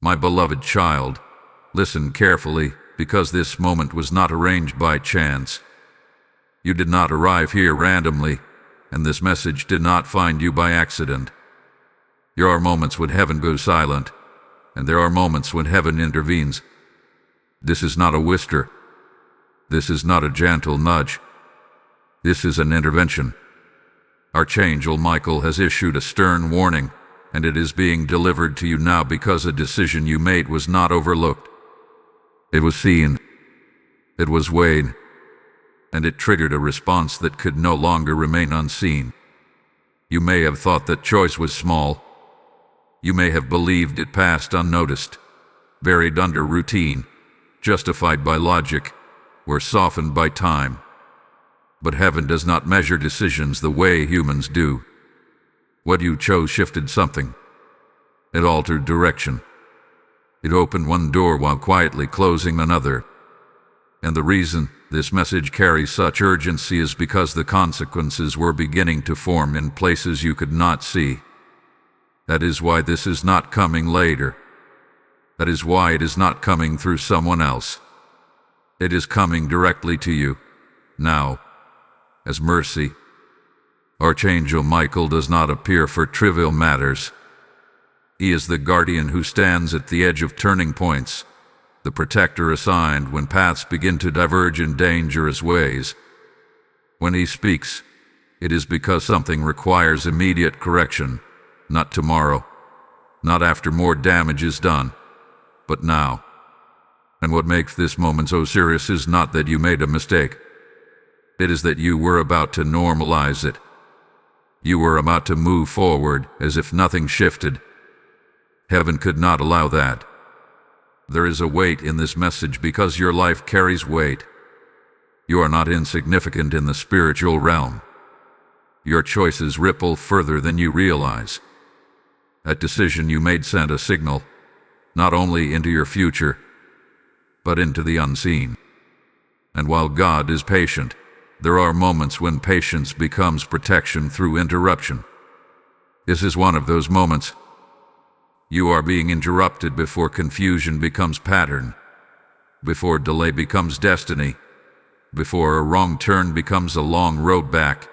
My beloved child, listen carefully, because this moment was not arranged by chance. You did not arrive here randomly, and this message did not find you by accident. There are moments when heaven goes silent, and there are moments when heaven intervenes. This is not a whisper. This is not a gentle nudge. This is an intervention. Archangel Michael has issued a stern warning, and it is being delivered to you now because a decision you made was not overlooked. It was seen. It was weighed. And it triggered a response that could no longer remain unseen. You may have thought that choice was small. You may have believed it passed unnoticed, buried under routine, justified by logic, or softened by time. But heaven does not measure decisions the way humans do. What you chose shifted something. It altered direction. It opened one door while quietly closing another. And the reason this message carries such urgency is because the consequences were beginning to form in places you could not see. That is why this is not coming later. That is why it is not coming through someone else. It is coming directly to you, now, as mercy. Archangel Michael does not appear for trivial matters. He is the guardian who stands at the edge of turning points, the protector assigned when paths begin to diverge in dangerous ways. When he speaks, it is because something requires immediate correction, not tomorrow, not after more damage is done, but now. And what makes this moment so serious is not that you made a mistake. It is that you were about to normalize it. You were about to move forward as if nothing shifted. Heaven could not allow that. There is a weight in this message because your life carries weight. You are not insignificant in the spiritual realm. Your choices ripple further than you realize. That decision you made sent a signal, not only into your future, but into the unseen. And while God is patient, there are moments when patience becomes protection through interruption. This is one of those moments. You are being interrupted before confusion becomes pattern, before delay becomes destiny, before a wrong turn becomes a long road back.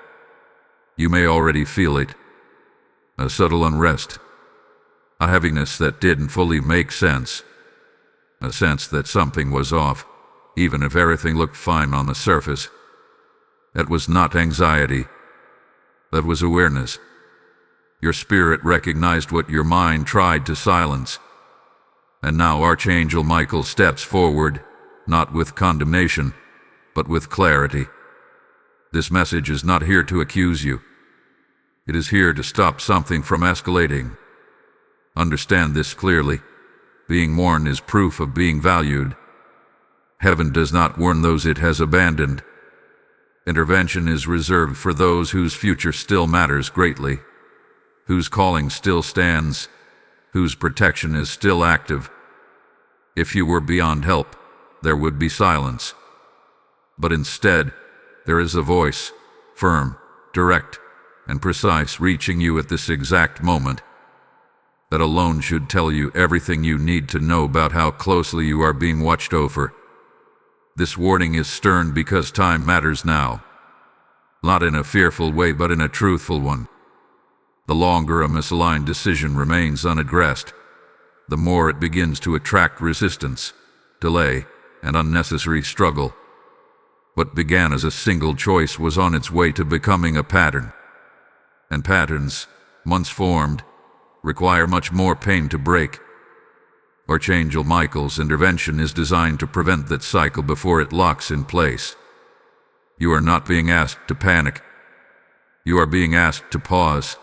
You may already feel it. A subtle unrest. A heaviness that didn't fully make sense. A sense that something was off, even if everything looked fine on the surface. That was not anxiety. That was awareness. Your spirit recognized what your mind tried to silence. And now Archangel Michael steps forward, not with condemnation, but with clarity. This message is not here to accuse you. It is here to stop something from escalating. Understand this clearly. Being warned is proof of being valued. Heaven does not warn those it has abandoned. Intervention is reserved for those whose future still matters greatly, whose calling still stands, whose protection is still active. If you were beyond help, there would be silence. But instead, there is a voice, firm, direct, and precise, reaching you at this exact moment. That alone should tell you everything you need to know about how closely you are being watched over. This warning is stern because time matters now. Not in a fearful way, but in a truthful one. The longer a misaligned decision remains unaddressed, the more it begins to attract resistance, delay, and unnecessary struggle. What began as a single choice was on its way to becoming a pattern. And patterns, once formed, require much more pain to break. Archangel Michael's intervention is designed to prevent that cycle before it locks in place. You are not being asked to panic. You are being asked to pause,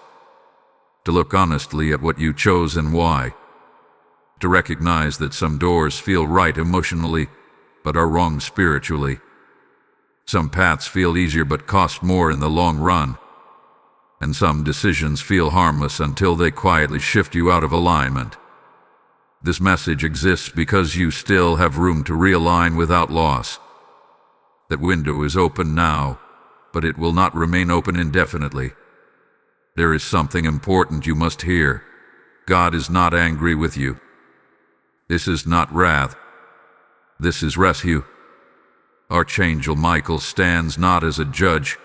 to look honestly at what you chose and why, to recognize that some doors feel right emotionally, but are wrong spiritually. Some paths feel easier but cost more in the long run, and some decisions feel harmless until they quietly shift you out of alignment. This message exists because you still have room to realign without loss. That window is open now, but it will not remain open indefinitely. There is something important you must hear. God is not angry with you. This is not wrath. This is rescue. Archangel Michael stands not as a judge,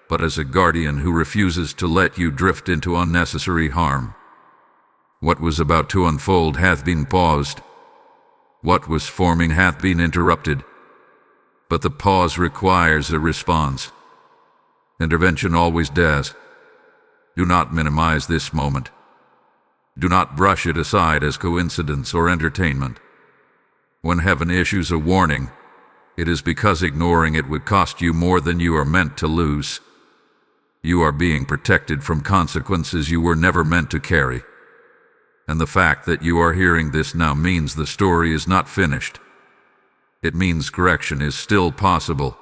but as a guardian who refuses to let you drift into unnecessary harm. What was about to unfold hath been paused. What was forming hath been interrupted. But the pause requires a response. Intervention always does. Do not minimize this moment. Do not brush it aside as coincidence or entertainment. When heaven issues a warning, it is because ignoring it would cost you more than you are meant to lose. You are being protected from consequences you were never meant to carry. And the fact that you are hearing this now means the story is not finished. It means correction is still possible.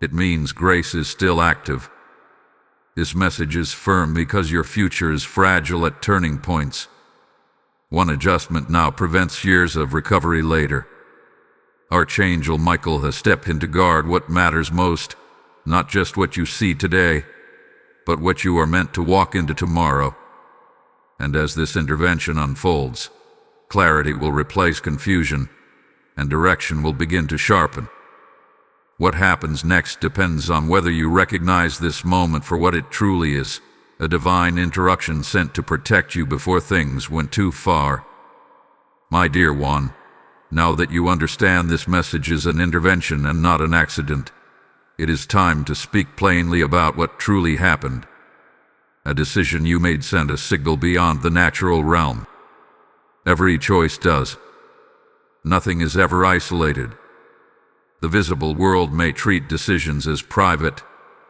It means grace is still active. This message is firm because your future is fragile at turning points. One adjustment now prevents years of recovery later. Archangel Michael has stepped in to guard what matters most, not just what you see today, but what you are meant to walk into tomorrow. And as this intervention unfolds, clarity will replace confusion, and direction will begin to sharpen. What happens next depends on whether you recognize this moment for what it truly is, a divine interruption sent to protect you before things went too far. My dear one, now that you understand this message is an intervention and not an accident, it is time to speak plainly about what truly happened. A decision you made sent a signal beyond the natural realm. Every choice does. Nothing is ever isolated. The visible world may treat decisions as private,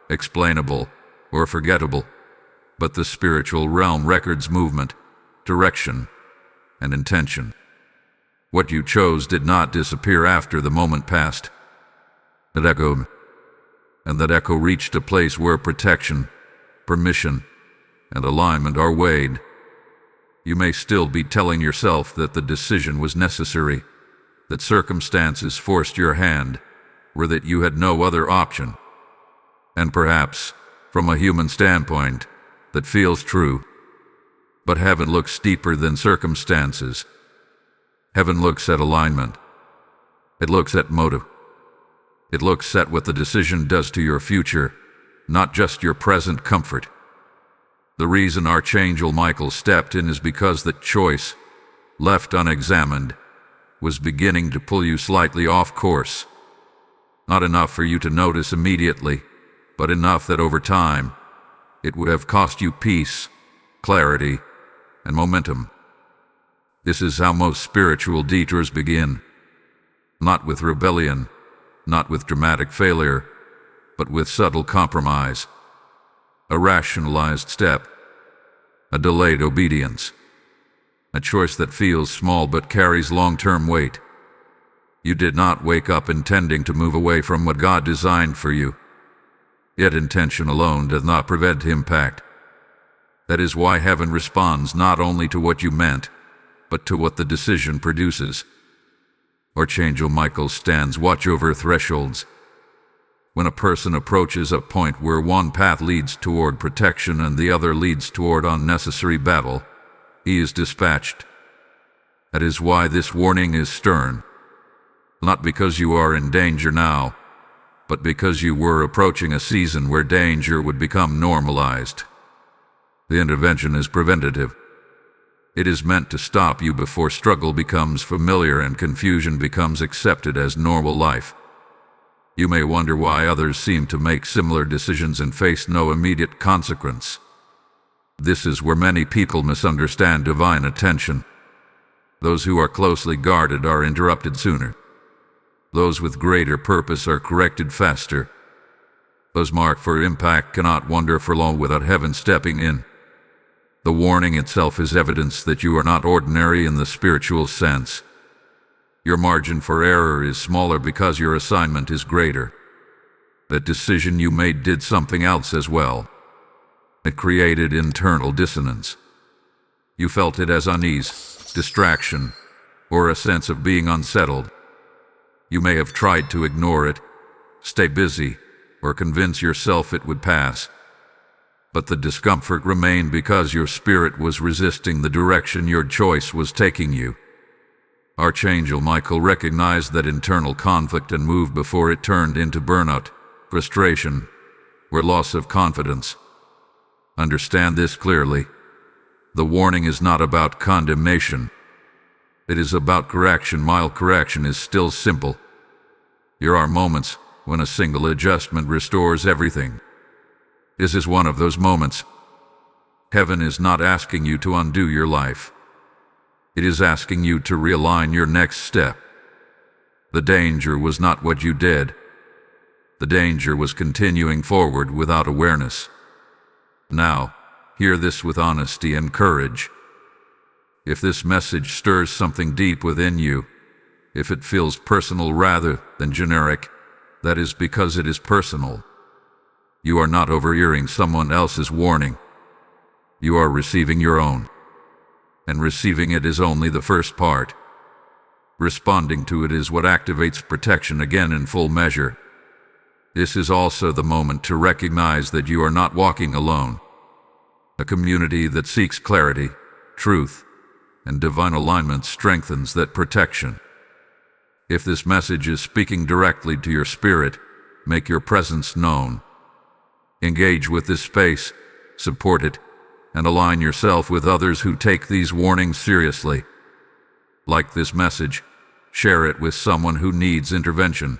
explainable, or forgettable, but the spiritual realm records movement, direction, and intention. What you chose did not disappear after the moment passed. It echoed, and that echo reached a place where protection, permission, and alignment are weighed. You may still be telling yourself that the decision was necessary, that circumstances forced your hand, or that you had no other option. And perhaps, from a human standpoint, that feels true. But heaven looks deeper than circumstances. Heaven looks at alignment. It looks at motive. It looks at what the decision does to your future, not just your present comfort. The reason Archangel Michael stepped in is because that choice, left unexamined, was beginning to pull you slightly off course. Not enough for you to notice immediately, but enough that over time, it would have cost you peace, clarity, and momentum. This is how most spiritual detours begin. Not with rebellion, not with dramatic failure, but with subtle compromise. A rationalized step, a delayed obedience, a choice that feels small but carries long-term weight. You did not wake up intending to move away from what God designed for you. Yet intention alone does not prevent impact. That is why heaven responds not only to what you meant, but to what the decision produces. Archangel Michael stands watch over thresholds. When a person approaches a point where one path leads toward protection and the other leads toward unnecessary battle, he is dispatched. That is why this warning is stern. Not because you are in danger now, but because you were approaching a season where danger would become normalized. The intervention is preventative. It is meant to stop you before struggle becomes familiar and confusion becomes accepted as normal life. You may wonder why others seem to make similar decisions and face no immediate consequence. This is where many people misunderstand divine attention. Those who are closely guarded are interrupted sooner. Those with greater purpose are corrected faster. Those marked for impact cannot wander for long without heaven stepping in. The warning itself is evidence that you are not ordinary in the spiritual sense. Your margin for error is smaller because your assignment is greater. That decision you made did something else as well. It created internal dissonance. You felt it as unease, distraction, or a sense of being unsettled. You may have tried to ignore it, stay busy, or convince yourself it would pass. But the discomfort remained because your spirit was resisting the direction your choice was taking you. Archangel Michael recognized that internal conflict and moved before it turned into burnout, frustration, or loss of confidence. Understand this clearly. The warning is not about condemnation. It is about correction, while correction is still simple. There are moments when a single adjustment restores everything. This is one of those moments. Heaven is not asking you to undo your life. It is asking you to realign your next step. The danger was not what you did. The danger was continuing forward without awareness. Now, hear this with honesty and courage. If this message stirs something deep within you, if it feels personal rather than generic, that is because it is personal. You are not overhearing someone else's warning. You are receiving your own. And receiving it is only the first part. Responding to it is what activates protection again in full measure. This is also the moment to recognize that you are not walking alone. A community that seeks clarity, truth, and divine alignment strengthens that protection. If this message is speaking directly to your spirit, make your presence known. Engage with this space, support it, and align yourself with others who take these warnings seriously. Like this message, share it with someone who needs intervention.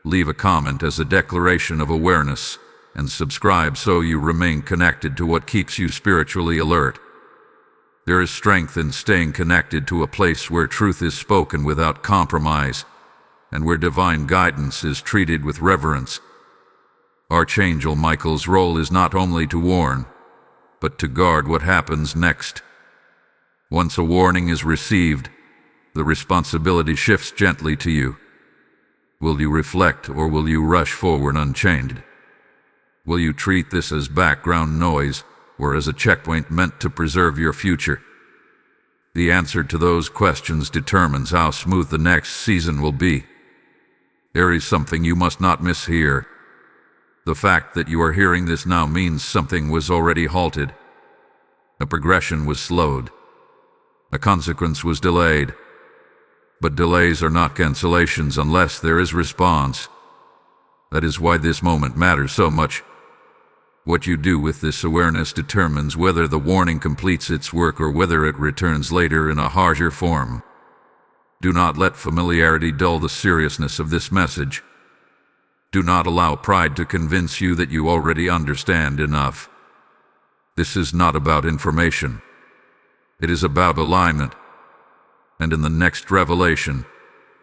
Leave a comment as a declaration of awareness, and subscribe so you remain connected to what keeps you spiritually alert. There is strength in staying connected to a place where truth is spoken without compromise, and where divine guidance is treated with reverence. Archangel Michael's role is not only to warn, but to guard what happens next. Once a warning is received, the responsibility shifts gently to you. Will you reflect, or will you rush forward unchained? Will you treat this as background noise, or as a checkpoint meant to preserve your future? The answer to those questions determines how smooth the next season will be. There is something you must not miss here. The fact that you are hearing this now means something was already halted. A progression was slowed. A consequence was delayed. But delays are not cancellations unless there is response. That is why this moment matters so much. What you do with this awareness determines whether the warning completes its work or whether it returns later in a harsher form. Do not let familiarity dull the seriousness of this message. Do not allow pride to convince you that you already understand enough. This is not about information. It is about alignment. And in the next revelation,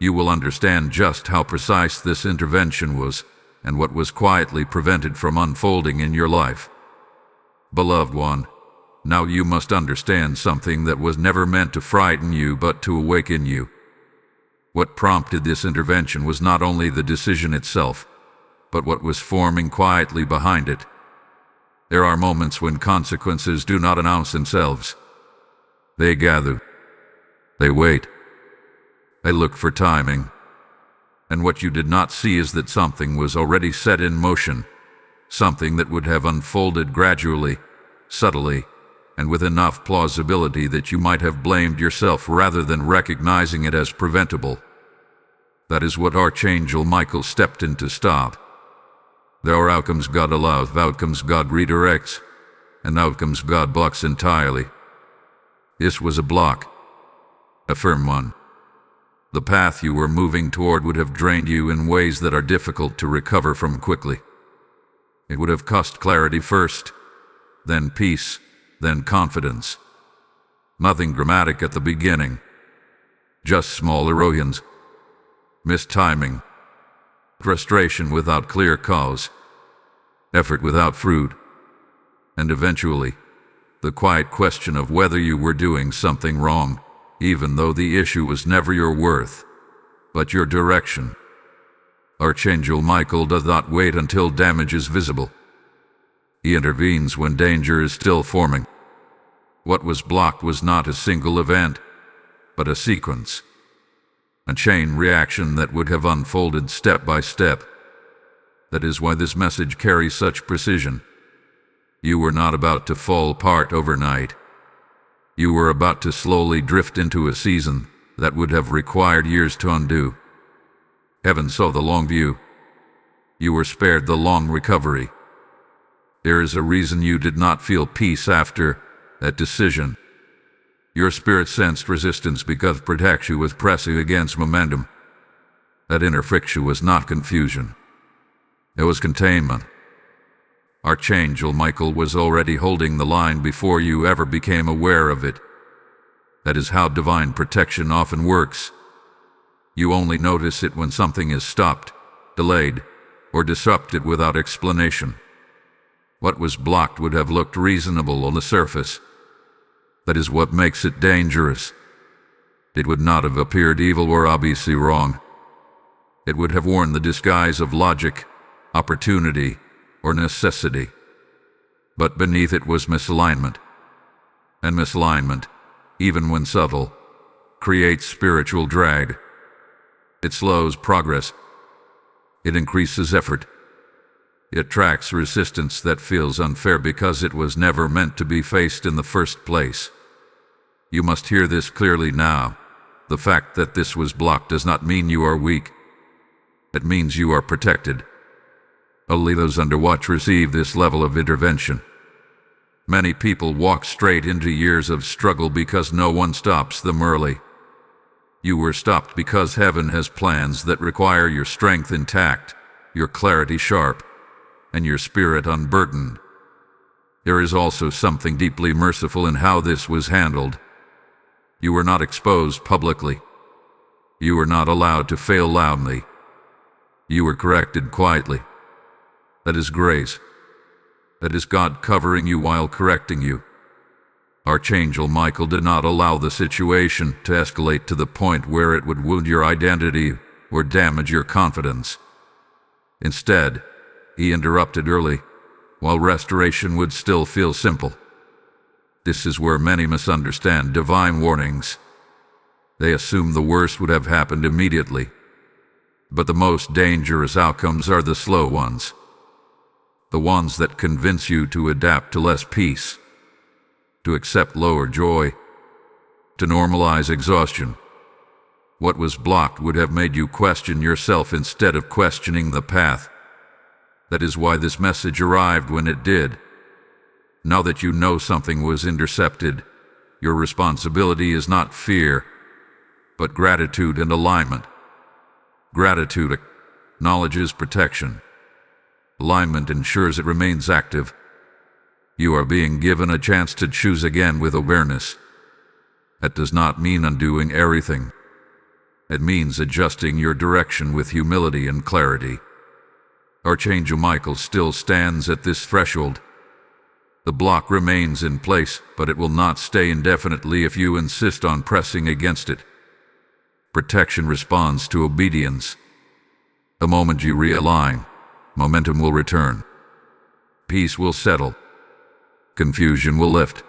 you will understand just how precise this intervention was and what was quietly prevented from unfolding in your life. Beloved one, now you must understand something that was never meant to frighten you but to awaken you. What prompted this intervention was not only the decision itself, but what was forming quietly behind it. There are moments when consequences do not announce themselves. They gather. They wait. They look for timing. And what you did not see is that something was already set in motion, something that would have unfolded gradually, subtly, and with enough plausibility that you might have blamed yourself rather than recognizing it as preventable. That is what Archangel Michael stepped in to stop. There are outcomes God allows, outcomes God redirects, and outcomes God blocks entirely. This was a block, a firm one. The path you were moving toward would have drained you in ways that are difficult to recover from quickly. It would have cost clarity first, then peace, then confidence. Nothing dramatic at the beginning, just small erosions, missed timing, frustration without clear cause, effort without fruit, and eventually, the quiet question of whether you were doing something wrong, even though the issue was never your worth, but your direction. Archangel Michael does not wait until damage is visible. He intervenes when danger is still forming. What was blocked was not a single event, but a sequence. A chain reaction that would have unfolded step by step. That is why this message carries such precision. You were not about to fall apart overnight. You were about to slowly drift into a season that would have required years to undo. Heaven saw the long view. You were spared the long recovery. There is a reason you did not feel peace after that decision. Your spirit sensed resistance because protection was pressing against momentum. That inner friction was not confusion. It was containment. Archangel Michael was already holding the line before you ever became aware of it. That is how divine protection often works. You only notice it when something is stopped, delayed, or disrupted without explanation. What was blocked would have looked reasonable on the surface. That is what makes it dangerous. It would not have appeared evil or obviously wrong. It would have worn the disguise of logic, opportunity, or necessity. But beneath it was misalignment. And misalignment, even when subtle, creates spiritual drag. It slows progress. It increases effort. It attracts resistance that feels unfair because it was never meant to be faced in the first place. You must hear this clearly now. The fact that this was blocked does not mean you are weak. It means you are protected. Only those under watch receive this level of intervention. Many people walk straight into years of struggle because no one stops them early. You were stopped because heaven has plans that require your strength intact, your clarity sharp, and your spirit unburdened. There is also something deeply merciful in how this was handled. You were not exposed publicly. You were not allowed to fail loudly. You were corrected quietly. That is grace. That is God covering you while correcting you. Archangel Michael did not allow the situation to escalate to the point where it would wound your identity or damage your confidence. Instead, he interrupted early, while restoration would still feel simple. This is where many misunderstand divine warnings. They assume the worst would have happened immediately. But the most dangerous outcomes are the slow ones. The ones that convince you to adapt to less peace, to accept lower joy, to normalize exhaustion. What was blocked would have made you question yourself instead of questioning the path. That is why this message arrived when it did. Now that you know something was intercepted, your responsibility is not fear, but gratitude and alignment. Gratitude acknowledges protection. Alignment ensures it remains active. You are being given a chance to choose again with awareness. That does not mean undoing everything. It means adjusting your direction with humility and clarity. Archangel Michael still stands at this threshold. The block remains in place, but it will not stay indefinitely if you insist on pressing against it. Protection responds to obedience. The moment you realign, momentum will return. Peace will settle. Confusion will lift.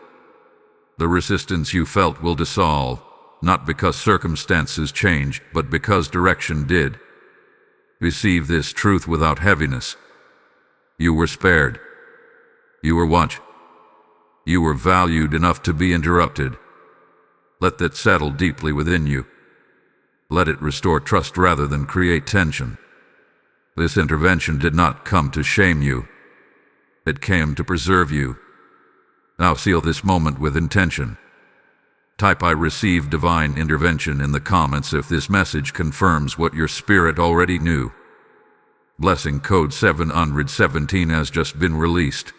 The resistance you felt will dissolve, not because circumstances change, but because direction did. Receive this truth without heaviness. You were spared. You were watched. You were valued enough to be interrupted. Let that settle deeply within you. Let it restore trust rather than create tension. This intervention did not come to shame you. It came to preserve you. Now seal this moment with intention. Type "I receive divine intervention" in the comments if this message confirms what your spirit already knew. Blessing code 717 has just been released.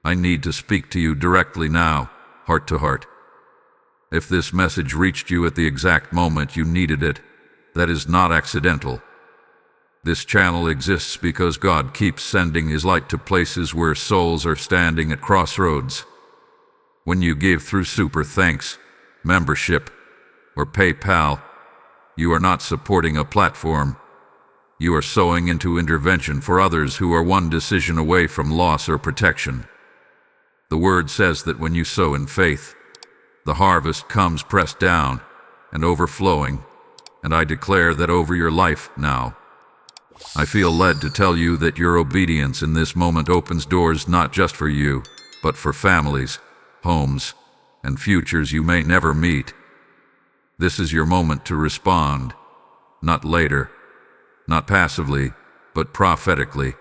I need to speak to you directly now, heart to heart. If this message reached you at the exact moment you needed it, that is not accidental. This channel exists because God keeps sending His light to places where souls are standing at crossroads. When you give through Super Thanks, membership, or PayPal, you are not supporting a platform. You are sowing into intervention for others who are one decision away from loss or protection. The Word says that when you sow in faith, the harvest comes pressed down and overflowing, and I declare that over your life now. I feel led to tell you that your obedience in this moment opens doors not just for you, but for families, homes, and futures you may never meet. This is your moment to respond, not later, not passively, but prophetically.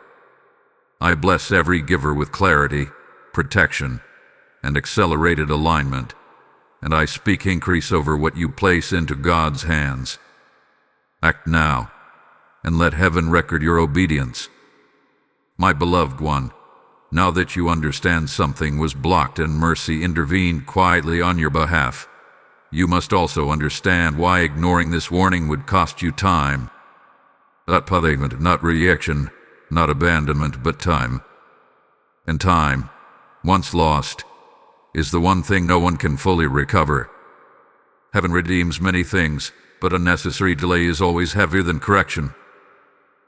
I bless every giver with clarity, protection, and accelerated alignment, and I speak increase over what you place into God's hands. Act now, and let heaven record your obedience. My beloved one, now that you understand something was blocked and mercy intervened quietly on your behalf, you must also understand why ignoring this warning would cost you time. Not punishment, not reaction, not abandonment, but time. And time, once lost, is the one thing no one can fully recover. Heaven redeems many things, but unnecessary delay is always heavier than correction.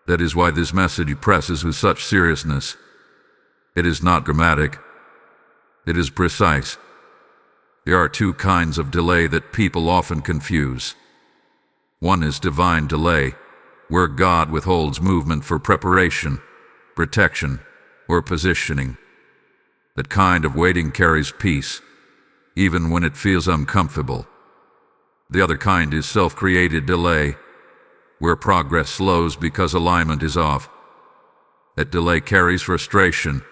That is why this message presses with such seriousness. It is not dramatic. It is precise. There are two kinds of delay that people often confuse. One is divine delay, where God withholds movement for preparation, protection, or positioning. That kind of waiting carries peace, even when it feels uncomfortable. The other kind is self-created delay, where progress slows because alignment is off. That delay carries frustration,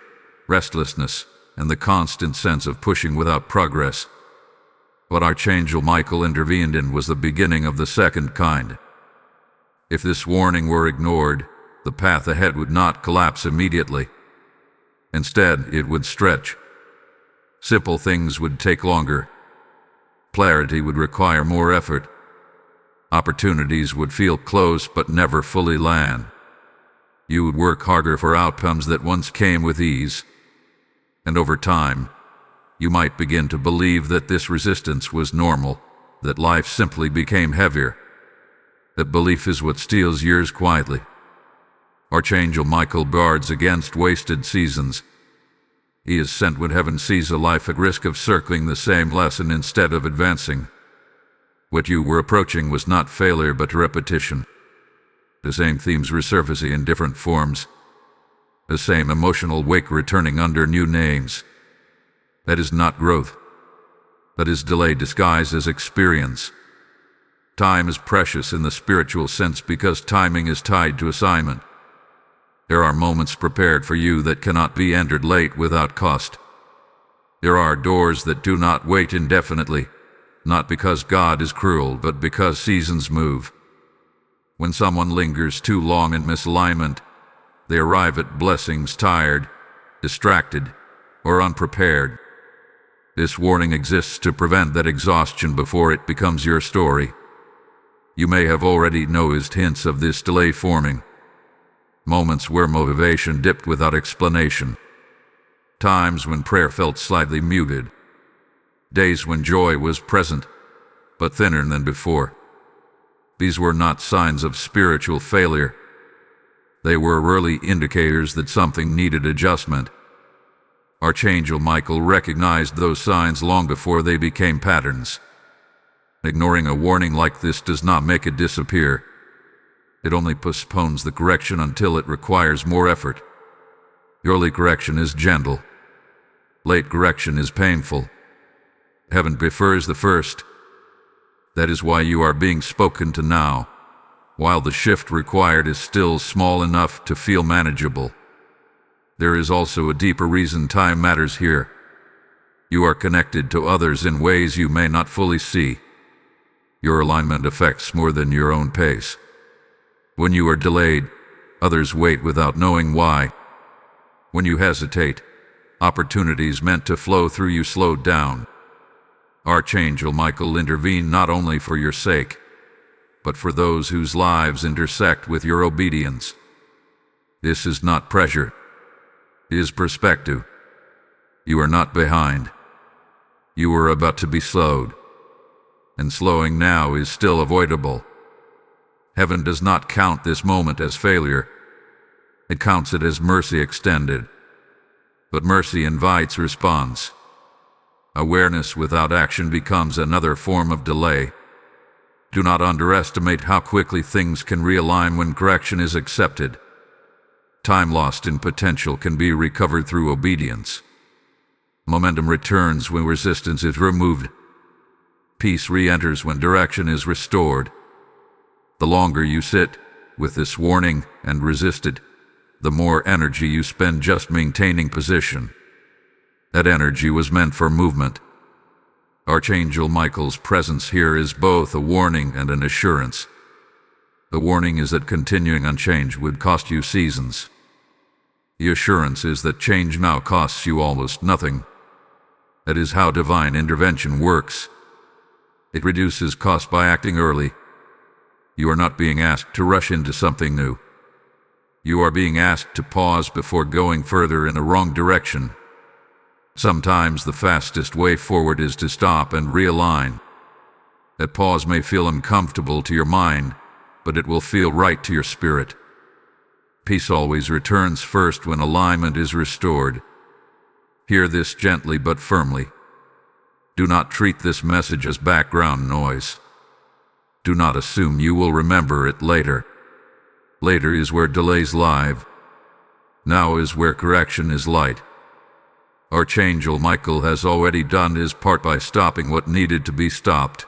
restlessness, and the constant sense of pushing without progress. What Archangel Michael intervened in was the beginning of the second kind. If this warning were ignored, the path ahead would not collapse immediately. Instead, it would stretch. Simple things would take longer. Clarity would require more effort. Opportunities would feel close but never fully land. You would work harder for outcomes that once came with ease. And over time, you might begin to believe that this resistance was normal, that life simply became heavier. That belief is what steals years quietly. Archangel Michael guards against wasted seasons. He is sent when heaven sees a life at risk of circling the same lesson instead of advancing. What you were approaching was not failure but repetition. The same themes resurfacing in different forms. The same emotional wake returning under new names. That is not growth. That is delay disguised as experience. Time is precious in the spiritual sense because timing is tied to assignment. There are moments prepared for you that cannot be entered late without cost. There are doors that do not wait indefinitely, not because God is cruel, but because seasons move. When someone lingers too long in misalignment, they arrive at blessings tired, distracted, or unprepared. This warning exists to prevent that exhaustion before it becomes your story. You may have already noticed hints of this delay forming. Moments where motivation dipped without explanation. Times when prayer felt slightly muted. Days when joy was present, but thinner than before. These were not signs of spiritual failure. They were early indicators that something needed adjustment. Archangel Michael recognized those signs long before they became patterns. Ignoring a warning like this does not make it disappear. It only postpones the correction until it requires more effort. Early correction is gentle. Late correction is painful. Heaven prefers the first. That is why you are being spoken to now, while the shift required is still small enough to feel manageable. There is also a deeper reason time matters here. You are connected to others in ways you may not fully see. Your alignment affects more than your own pace. When you are delayed, others wait without knowing why. When you hesitate, opportunities meant to flow through you slow down. Archangel Michael intervened not only for your sake, but for those whose lives intersect with your obedience. This is not pressure. It is perspective. You are not behind. You are about to be slowed. And slowing now is still avoidable. Heaven does not count this moment as failure. It counts it as mercy extended. But mercy invites response. Awareness without action becomes another form of delay. Do not underestimate how quickly things can realign when correction is accepted. Time lost in potential can be recovered through obedience. Momentum returns when resistance is removed. Peace re-enters when direction is restored. The longer you sit with this warning and resist it, the more energy you spend just maintaining position. That energy was meant for movement. Archangel Michael's presence here is both a warning and an assurance. The warning is that continuing on change would cost you seasons. The assurance is that change now costs you almost nothing. That is how divine intervention works. It reduces cost by acting early. You are not being asked to rush into something new. You are being asked to pause before going further in a wrong direction. Sometimes the fastest way forward is to stop and realign. That pause may feel uncomfortable to your mind, but it will feel right to your spirit. Peace always returns first when alignment is restored. Hear this gently but firmly. Do not treat this message as background noise. Do not assume you will remember it later. Later is where delays live. Now is where correction is light. Archangel Michael has already done his part by stopping what needed to be stopped.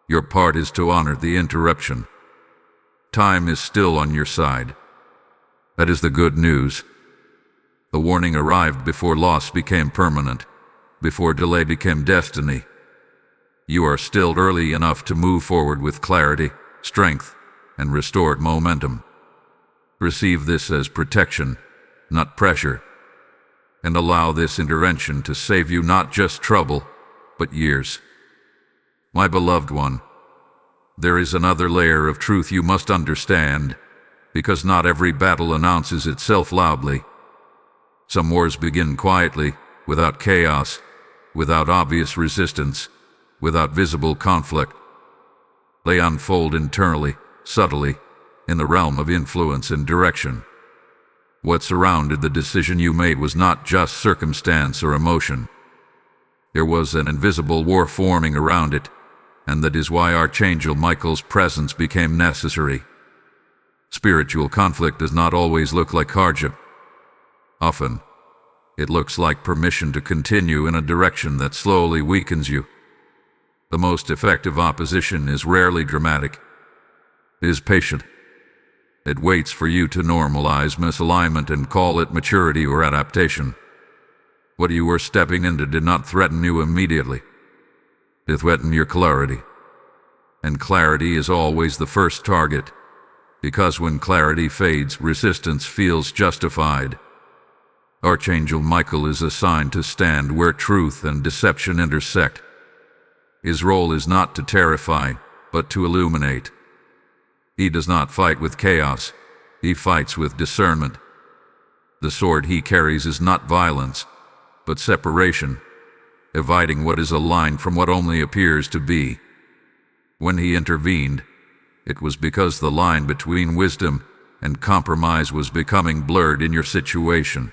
Your part is to honor the interruption. Time is still on your side. That is the good news. The warning arrived before loss became permanent, before delay became destiny. You are still early enough to move forward with clarity, strength, and restored momentum. Receive this as protection, not pressure, and allow this intervention to save you not just trouble, but years. My beloved one, there is another layer of truth you must understand, because not every battle announces itself loudly. Some wars begin quietly, without chaos, without obvious resistance, without visible conflict. They unfold internally, subtly, in the realm of influence and direction. What surrounded the decision you made was not just circumstance or emotion. There was an invisible war forming around it, and that is why Archangel Michael's presence became necessary. Spiritual conflict does not always look like hardship. Often, it looks like permission to continue in a direction that slowly weakens you. The most effective opposition is rarely dramatic. It is patient. It waits for you to normalize misalignment and call it maturity or adaptation. What you were stepping into did not threaten you immediately. It threatened your clarity. And clarity is always the first target, because when clarity fades, resistance feels justified. Archangel Michael is assigned to stand where truth and deception intersect. His role is not to terrify, but to illuminate. He does not fight with chaos, he fights with discernment. The sword he carries is not violence, but separation, dividing what is aligned from what only appears to be. When he intervened, it was because the line between wisdom and compromise was becoming blurred in your situation.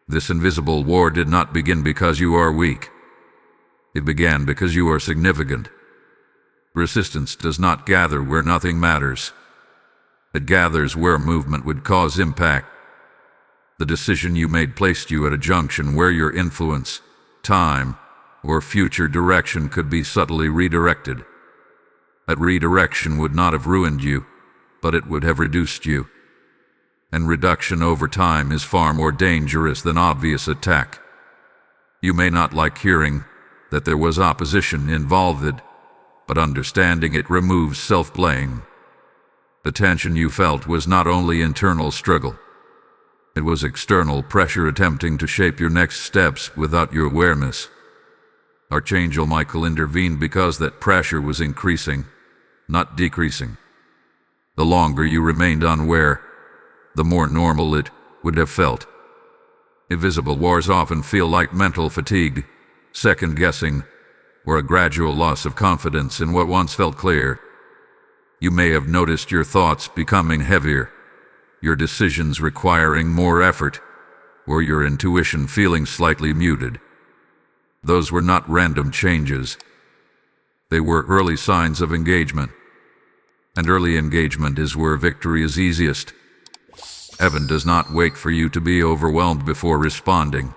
This invisible war did not begin because you are weak. It began because you are significant. Resistance does not gather where nothing matters. It gathers where movement would cause impact. The decision you made placed you at a junction where your influence, time, or future direction could be subtly redirected. That redirection would not have ruined you, but it would have reduced you. And reduction over time is far more dangerous than obvious attack. You may not like hearing that there was opposition involved, but understanding it removes self-blame. The tension you felt was not only internal struggle. It was external pressure attempting to shape your next steps without your awareness. Archangel Michael intervened because that pressure was increasing, not decreasing. The longer you remained unaware, the more normal it would have felt. Invisible wars often feel like mental fatigue, second-guessing, or a gradual loss of confidence in what once felt clear. You may have noticed your thoughts becoming heavier, your decisions requiring more effort, or your intuition feeling slightly muted. Those were not random changes. They were early signs of engagement. And early engagement is where victory is easiest. Heaven does not wait for you to be overwhelmed before responding.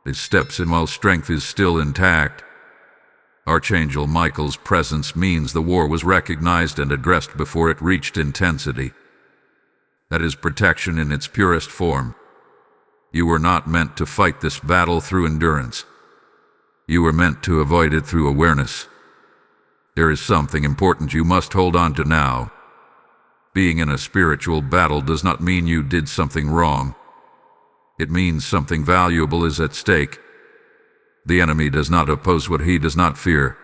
It steps in while strength is still intact. Archangel Michael's presence means the war was recognized and addressed before it reached intensity. That is protection in its purest form. You were not meant to fight this battle through endurance. You were meant to avoid it through awareness. There is something important you must hold on to now. Being in a spiritual battle does not mean you did something wrong. It means something valuable is at stake. The enemy does not oppose what he does not fear.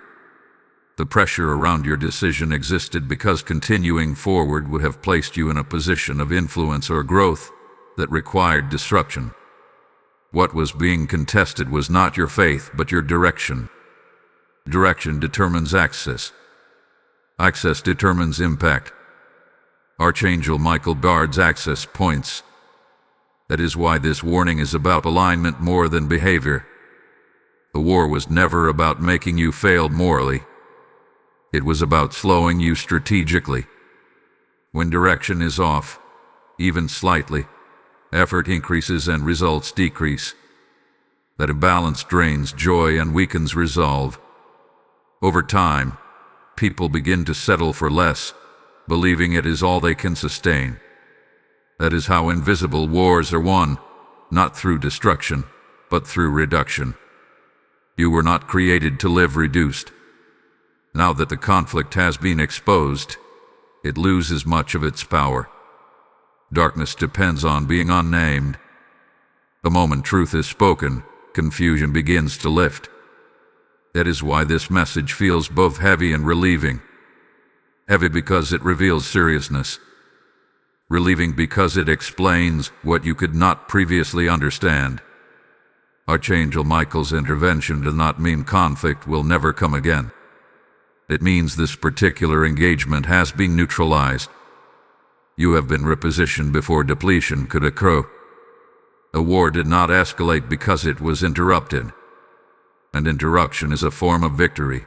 The pressure around your decision existed because continuing forward would have placed you in a position of influence or growth that required disruption. What was being contested was not your faith, but your direction. Direction determines access. Access determines impact. Archangel Michael guards access points. That is why this warning is about alignment more than behavior. The war was never about making you fail morally. It was about slowing you strategically. When direction is off, even slightly, effort increases and results decrease. That imbalance drains joy and weakens resolve. Over time, people begin to settle for less, believing it is all they can sustain. That is how invisible wars are won, not through destruction, but through reduction. You were not created to live reduced. Now that the conflict has been exposed, it loses much of its power. Darkness depends on being unnamed. The moment truth is spoken, confusion begins to lift. That is why this message feels both heavy and relieving. Heavy because it reveals seriousness. Relieving because it explains what you could not previously understand. Archangel Michael's intervention does not mean conflict will never come again. It means this particular engagement has been neutralized. You have been repositioned before depletion could occur. A war did not escalate because it was interrupted. And interruption is a form of victory.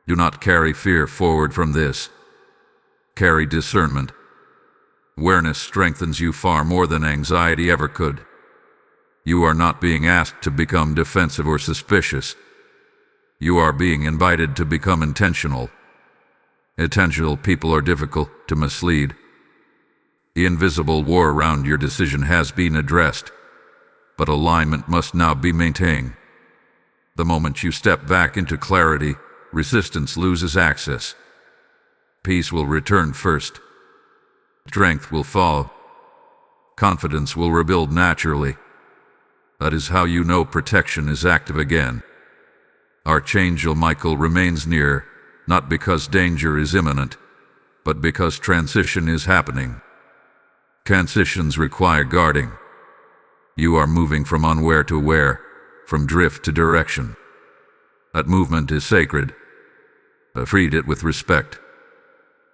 Do not carry fear forward from this. Carry discernment. Awareness strengthens you far more than anxiety ever could. You are not being asked to become defensive or suspicious. You are being invited to become intentional. Intentional people are difficult to mislead. The invisible war around your decision has been addressed, but alignment must now be maintained. The moment you step back into clarity, resistance loses access. Peace will return first. Strength will follow. Confidence will rebuild naturally. That is how you know protection is active again. Archangel Michael remains near, not because danger is imminent, but because transition is happening. Transitions require guarding. You are moving from unaware to aware, from drift to direction. That movement is sacred. Treat it with respect.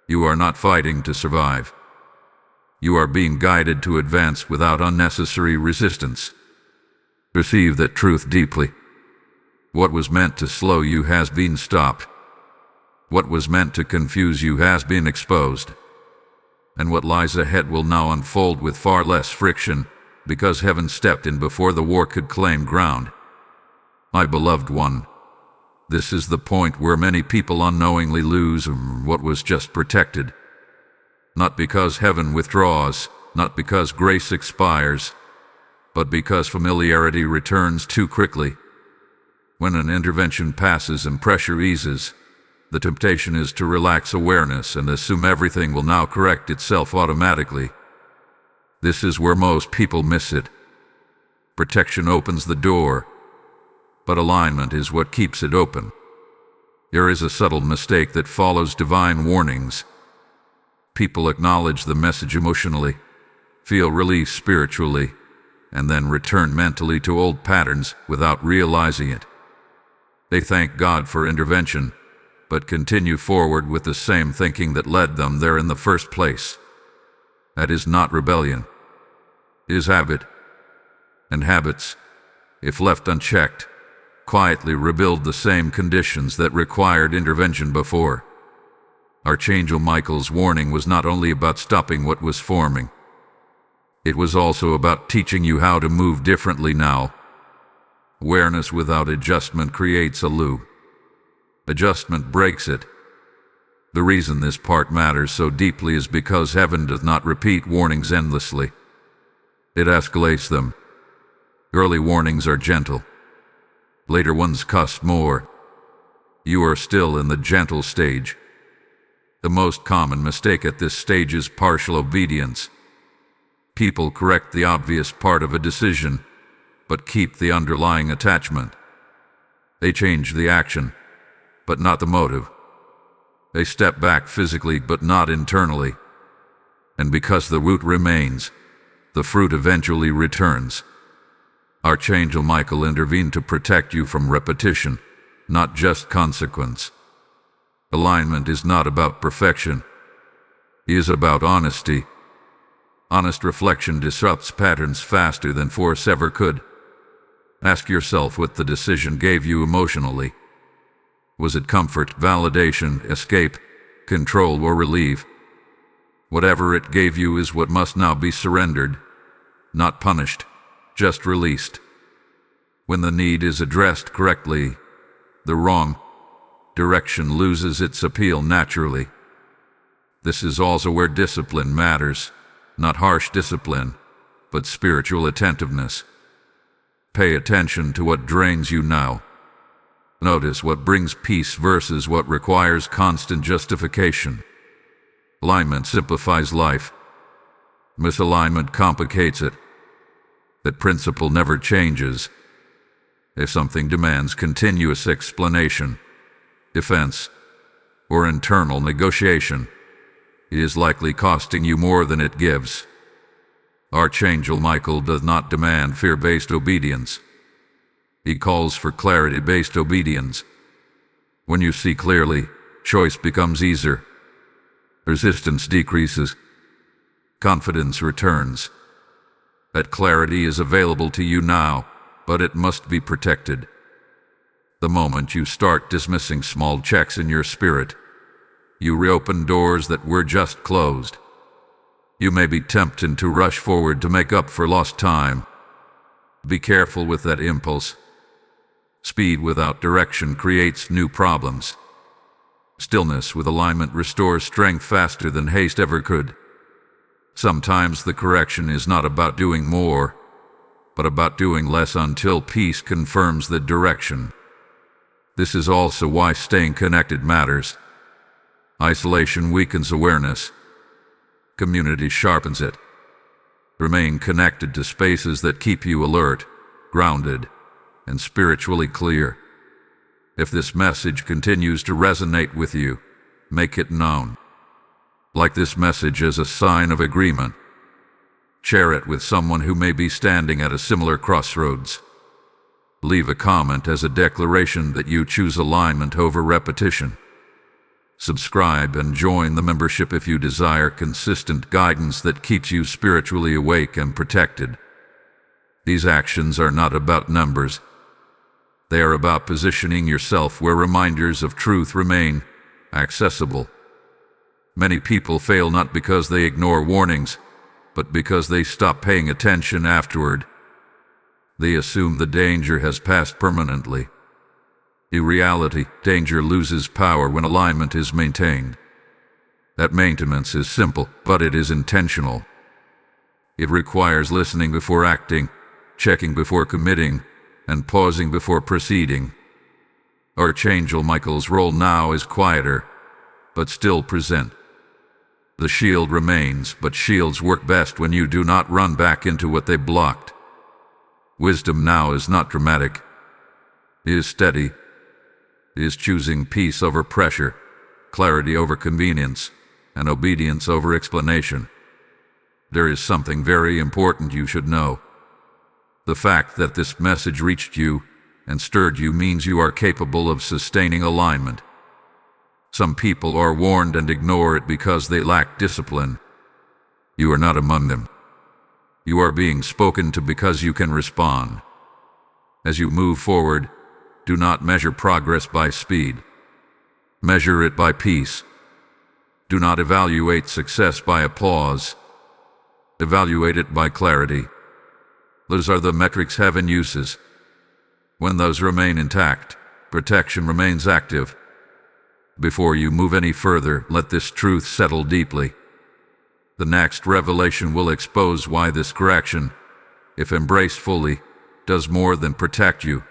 You are not fighting to survive. You are being guided to advance without unnecessary resistance. Perceive that truth deeply. What was meant to slow you has been stopped. What was meant to confuse you has been exposed. And what lies ahead will now unfold with far less friction, because heaven stepped in before the war could claim ground. My beloved one, this is the point where many people unknowingly lose what was just protected. Not because heaven withdraws, not because grace expires, but because familiarity returns too quickly. When an intervention passes and pressure eases, the temptation is to relax awareness and assume everything will now correct itself automatically. This is where most people miss it. Protection opens the door, but alignment is what keeps it open. There is a subtle mistake that follows divine warnings. People acknowledge the message emotionally, feel relief spiritually, and then return mentally to old patterns without realizing it. They thank God for intervention, but continue forward with the same thinking that led them there in the first place. That is not rebellion. It is habit. And habits, if left unchecked, quietly rebuild the same conditions that required intervention before. Archangel Michael's warning was not only about stopping what was forming. It was also about teaching you how to move differently now. Awareness without adjustment creates a loop. Adjustment breaks it. The reason this part matters so deeply is because heaven does not repeat warnings endlessly. It escalates them. Early warnings are gentle. Later ones cost more. You are still in the gentle stage. The most common mistake at this stage is partial obedience. People correct the obvious part of a decision, but keep the underlying attachment. They change the action, but not the motive. They step back physically, but not internally. And because the root remains, the fruit eventually returns. Archangel Michael intervened to protect you from repetition, not just consequence. Alignment is not about perfection. It is about honesty. Honest reflection disrupts patterns faster than force ever could. Ask yourself what the decision gave you emotionally. Was it comfort, validation, escape, control, or relief? Whatever it gave you is what must now be surrendered, not punished, just released. When the need is addressed correctly, the wrong direction loses its appeal naturally. This is also where discipline matters, not harsh discipline, but spiritual attentiveness. Pay attention to what drains you now. Notice what brings peace versus what requires constant justification. Alignment simplifies life. Misalignment complicates it. That principle never changes. If something demands continuous explanation, defense, or internal negotiation, it is likely costing you more than it gives. Archangel Michael does not demand fear-based obedience. He calls for clarity-based obedience. When you see clearly, choice becomes easier. Resistance decreases. Confidence returns. That clarity is available to you now, but it must be protected. The moment you start dismissing small checks in your spirit, you reopen doors that were just closed. You may be tempted to rush forward to make up for lost time. Be careful with that impulse. Speed without direction creates new problems. Stillness with alignment restores strength faster than haste ever could. Sometimes the correction is not about doing more, but about doing less until peace confirms the direction. This is also why staying connected matters. Isolation weakens awareness. Community sharpens it. Remain connected to spaces that keep you alert, grounded, and spiritually clear. If this message continues to resonate with you, make it known. Like this message as a sign of agreement. Share it with someone who may be standing at a similar crossroads. Leave a comment as a declaration that you choose alignment over repetition. Subscribe and join the membership if you desire consistent guidance that keeps you spiritually awake and protected. These actions are not about numbers. They are about positioning yourself where reminders of truth remain accessible. Many people fail not because they ignore warnings, but because they stop paying attention afterward. They assume the danger has passed permanently. In reality, danger loses power when alignment is maintained. That maintenance is simple, but it is intentional. It requires listening before acting, checking before committing, and pausing before proceeding. Archangel Michael's role now is quieter, but still present. The shield remains, but shields work best when you do not run back into what they blocked. Wisdom now is not dramatic. It is steady. It is choosing peace over pressure, clarity over convenience, and obedience over explanation. There is something very important you should know. The fact that this message reached you and stirred you means you are capable of sustaining alignment. Some people are warned and ignore it because they lack discipline. You are not among them. You are being spoken to because you can respond. As you move forward, do not measure progress by speed. Measure it by peace. Do not evaluate success by applause. Evaluate it by clarity. Those are the metrics heaven uses. When those remain intact, protection remains active, Before you move any further, let this truth settle deeply. The next revelation will expose why this correction, if embraced fully, does more than protect you.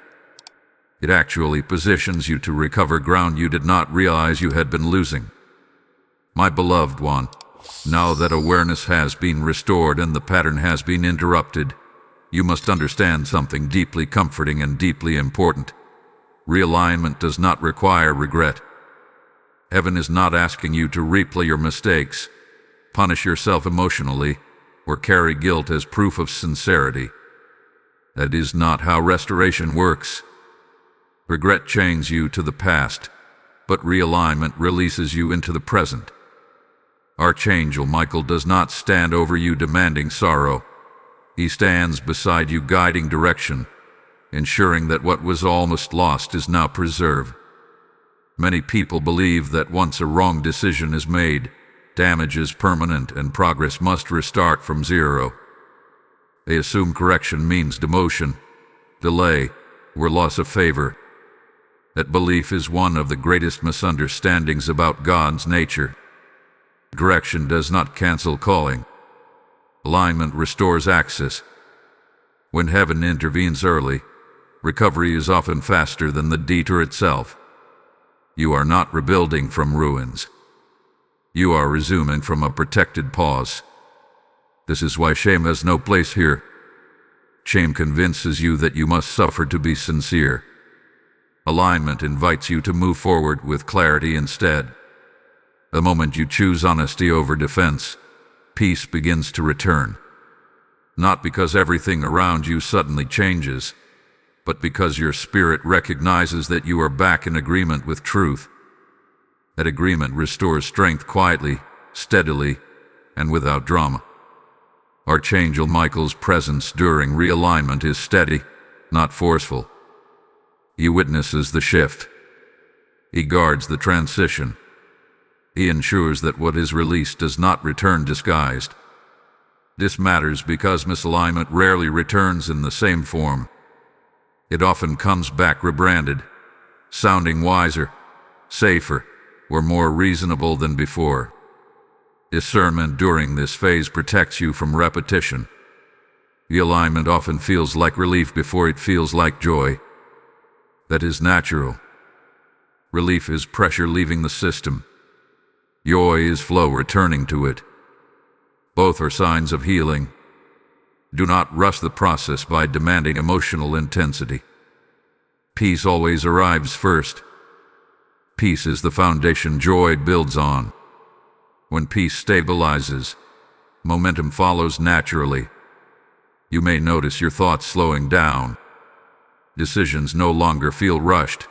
It actually positions you to recover ground you did not realize you had been losing. My beloved one, now that awareness has been restored and the pattern has been interrupted, you must understand something deeply comforting and deeply important. Realignment does not require regret. Heaven is not asking you to replay your mistakes, punish yourself emotionally, or carry guilt as proof of sincerity. That is not how restoration works. Regret chains you to the past, but realignment releases you into the present. Archangel Michael does not stand over you demanding sorrow. He stands beside you guiding direction, ensuring that what was almost lost is now preserved. Many people believe that once a wrong decision is made, damage is permanent and progress must restart from zero. They assume correction means demotion, delay, or loss of favor. That belief is one of the greatest misunderstandings about God's nature. Correction does not cancel calling. Alignment restores access. When heaven intervenes early, recovery is often faster than the detour itself. You are not rebuilding from ruins. You are resuming from a protected pause. This is why shame has no place here. Shame convinces you that you must suffer to be sincere. Alignment invites you to move forward with clarity instead. The moment you choose honesty over defense, peace begins to return. Not because everything around you suddenly changes, but because your spirit recognizes that you are back in agreement with truth. That agreement restores strength quietly, steadily, and without drama. Archangel Michael's presence during realignment is steady, not forceful. He witnesses the shift. He guards the transition. He ensures that what is released does not return disguised. This matters because misalignment rarely returns in the same form. It often comes back rebranded, sounding wiser, safer, or more reasonable than before. Discernment during this phase protects you from repetition. The alignment often feels like relief before it feels like joy. That is natural. Relief is pressure leaving the system. Joy is flow returning to it. Both are signs of healing. Do not rush the process by demanding emotional intensity. Peace always arrives first. Peace is the foundation joy builds on. When peace stabilizes, momentum follows naturally. You may notice your thoughts slowing down. Decisions no longer feel rushed.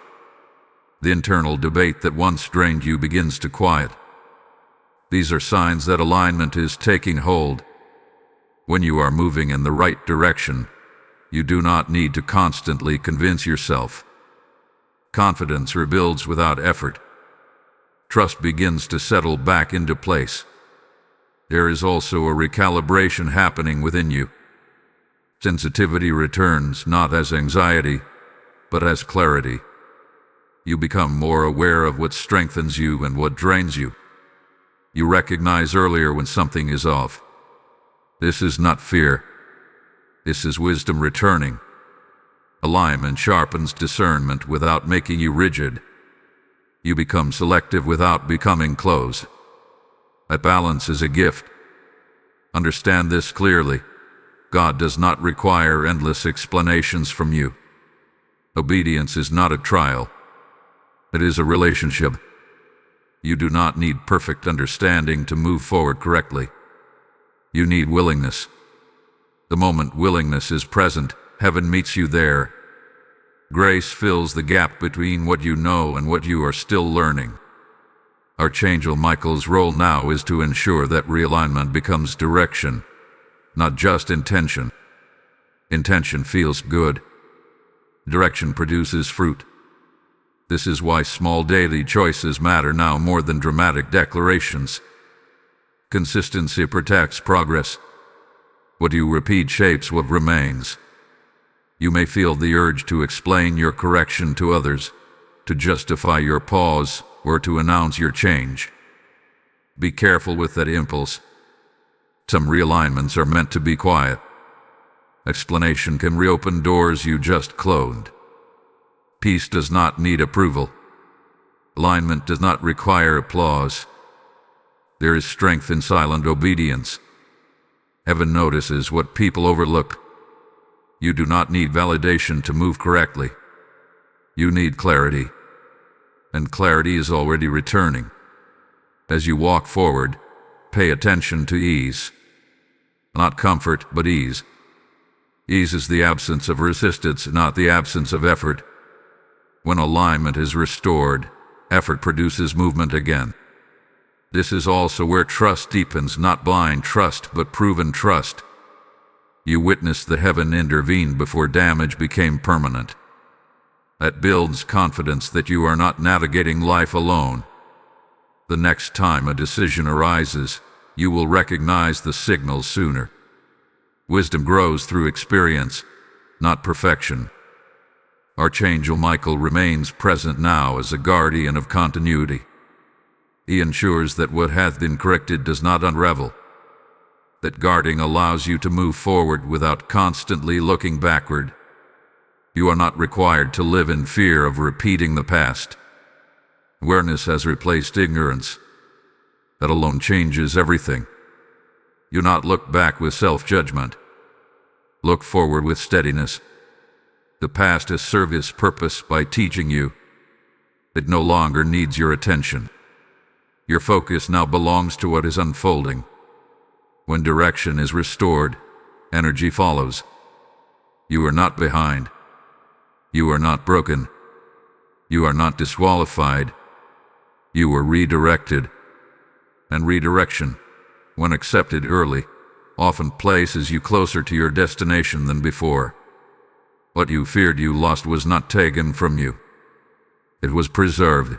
The internal debate that once drained you begins to quiet. These are signs that alignment is taking hold. When you are moving in the right direction, you do not need to constantly convince yourself. Confidence rebuilds without effort. Trust begins to settle back into place. There is also a recalibration happening within you. Sensitivity returns not as anxiety, but as clarity. You become more aware of what strengthens you and what drains you. You recognize earlier when something is off. This is not fear. This is wisdom returning. Alignment sharpens discernment without making you rigid. You become selective without becoming closed. That balance is a gift. Understand this clearly. God does not require endless explanations from you. Obedience is not a trial. It is a relationship. You do not need perfect understanding to move forward correctly. You need willingness. The moment willingness is present, heaven meets you there. Grace fills the gap between what you know and what you are still learning. Archangel Michael's role now is to ensure that realignment becomes direction, not just intention. Intention feels good. Direction produces fruit. This is why small daily choices matter now more than dramatic declarations. Consistency protects progress. What you repeat shapes what remains. You may feel the urge to explain your correction to others, to justify your pause, or to announce your change. Be careful with that impulse. Some realignments are meant to be quiet. Explanation can reopen doors you just closed. Peace does not need approval. Alignment does not require applause. There is strength in silent obedience. Heaven notices what people overlook. You do not need validation to move correctly. You need clarity. And clarity is already returning. As you walk forward, pay attention to ease. Not comfort, but ease. Ease is the absence of resistance, not the absence of effort. When alignment is restored, effort produces movement again. This is also where trust deepens, not blind trust, but proven trust. You witnessed the heaven intervene before damage became permanent. That builds confidence that you are not navigating life alone. The next time a decision arises, you will recognize the signals sooner. Wisdom grows through experience, not perfection. Archangel Michael remains present now as a guardian of continuity. He ensures that what hath been corrected does not unravel. That guarding allows you to move forward without constantly looking backward. You are not required to live in fear of repeating the past. Awareness has replaced ignorance. That alone changes everything. You not look back with self-judgment. Look forward with steadiness. The past has served its purpose by teaching you. It no longer needs your attention. Your focus now belongs to what is unfolding. When direction is restored, energy follows. You are not behind. You are not broken. You are not disqualified. You are redirected. And redirection, when accepted early, often places you closer to your destination than before. What you feared you lost was not taken from you. It was preserved.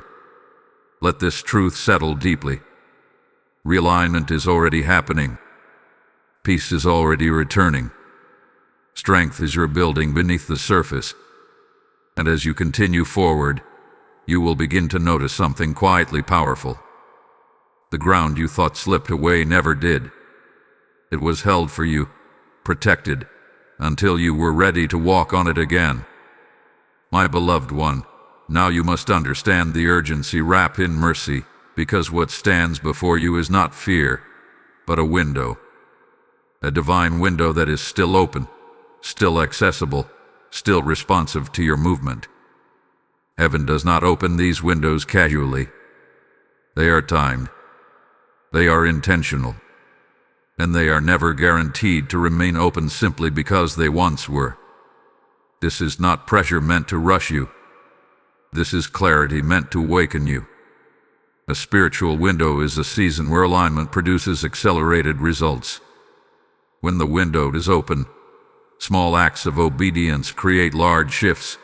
Let this truth settle deeply. Realignment is already happening. Peace is already returning. Strength is rebuilding beneath the surface. And as you continue forward, you will begin to notice something quietly powerful. The ground you thought slipped away never did. It was held for you, protected, until you were ready to walk on it again. My beloved one, now you must understand the urgency wrapped in mercy, because what stands before you is not fear, but a window. A divine window that is still open, still accessible, still responsive to your movement. Heaven does not open these windows casually. They are timed. They are intentional. And they are never guaranteed to remain open simply because they once were. This is not pressure meant to rush you. This is clarity meant to awaken you. A spiritual window is a season where alignment produces accelerated results. When the window is open, small acts of obedience create large shifts.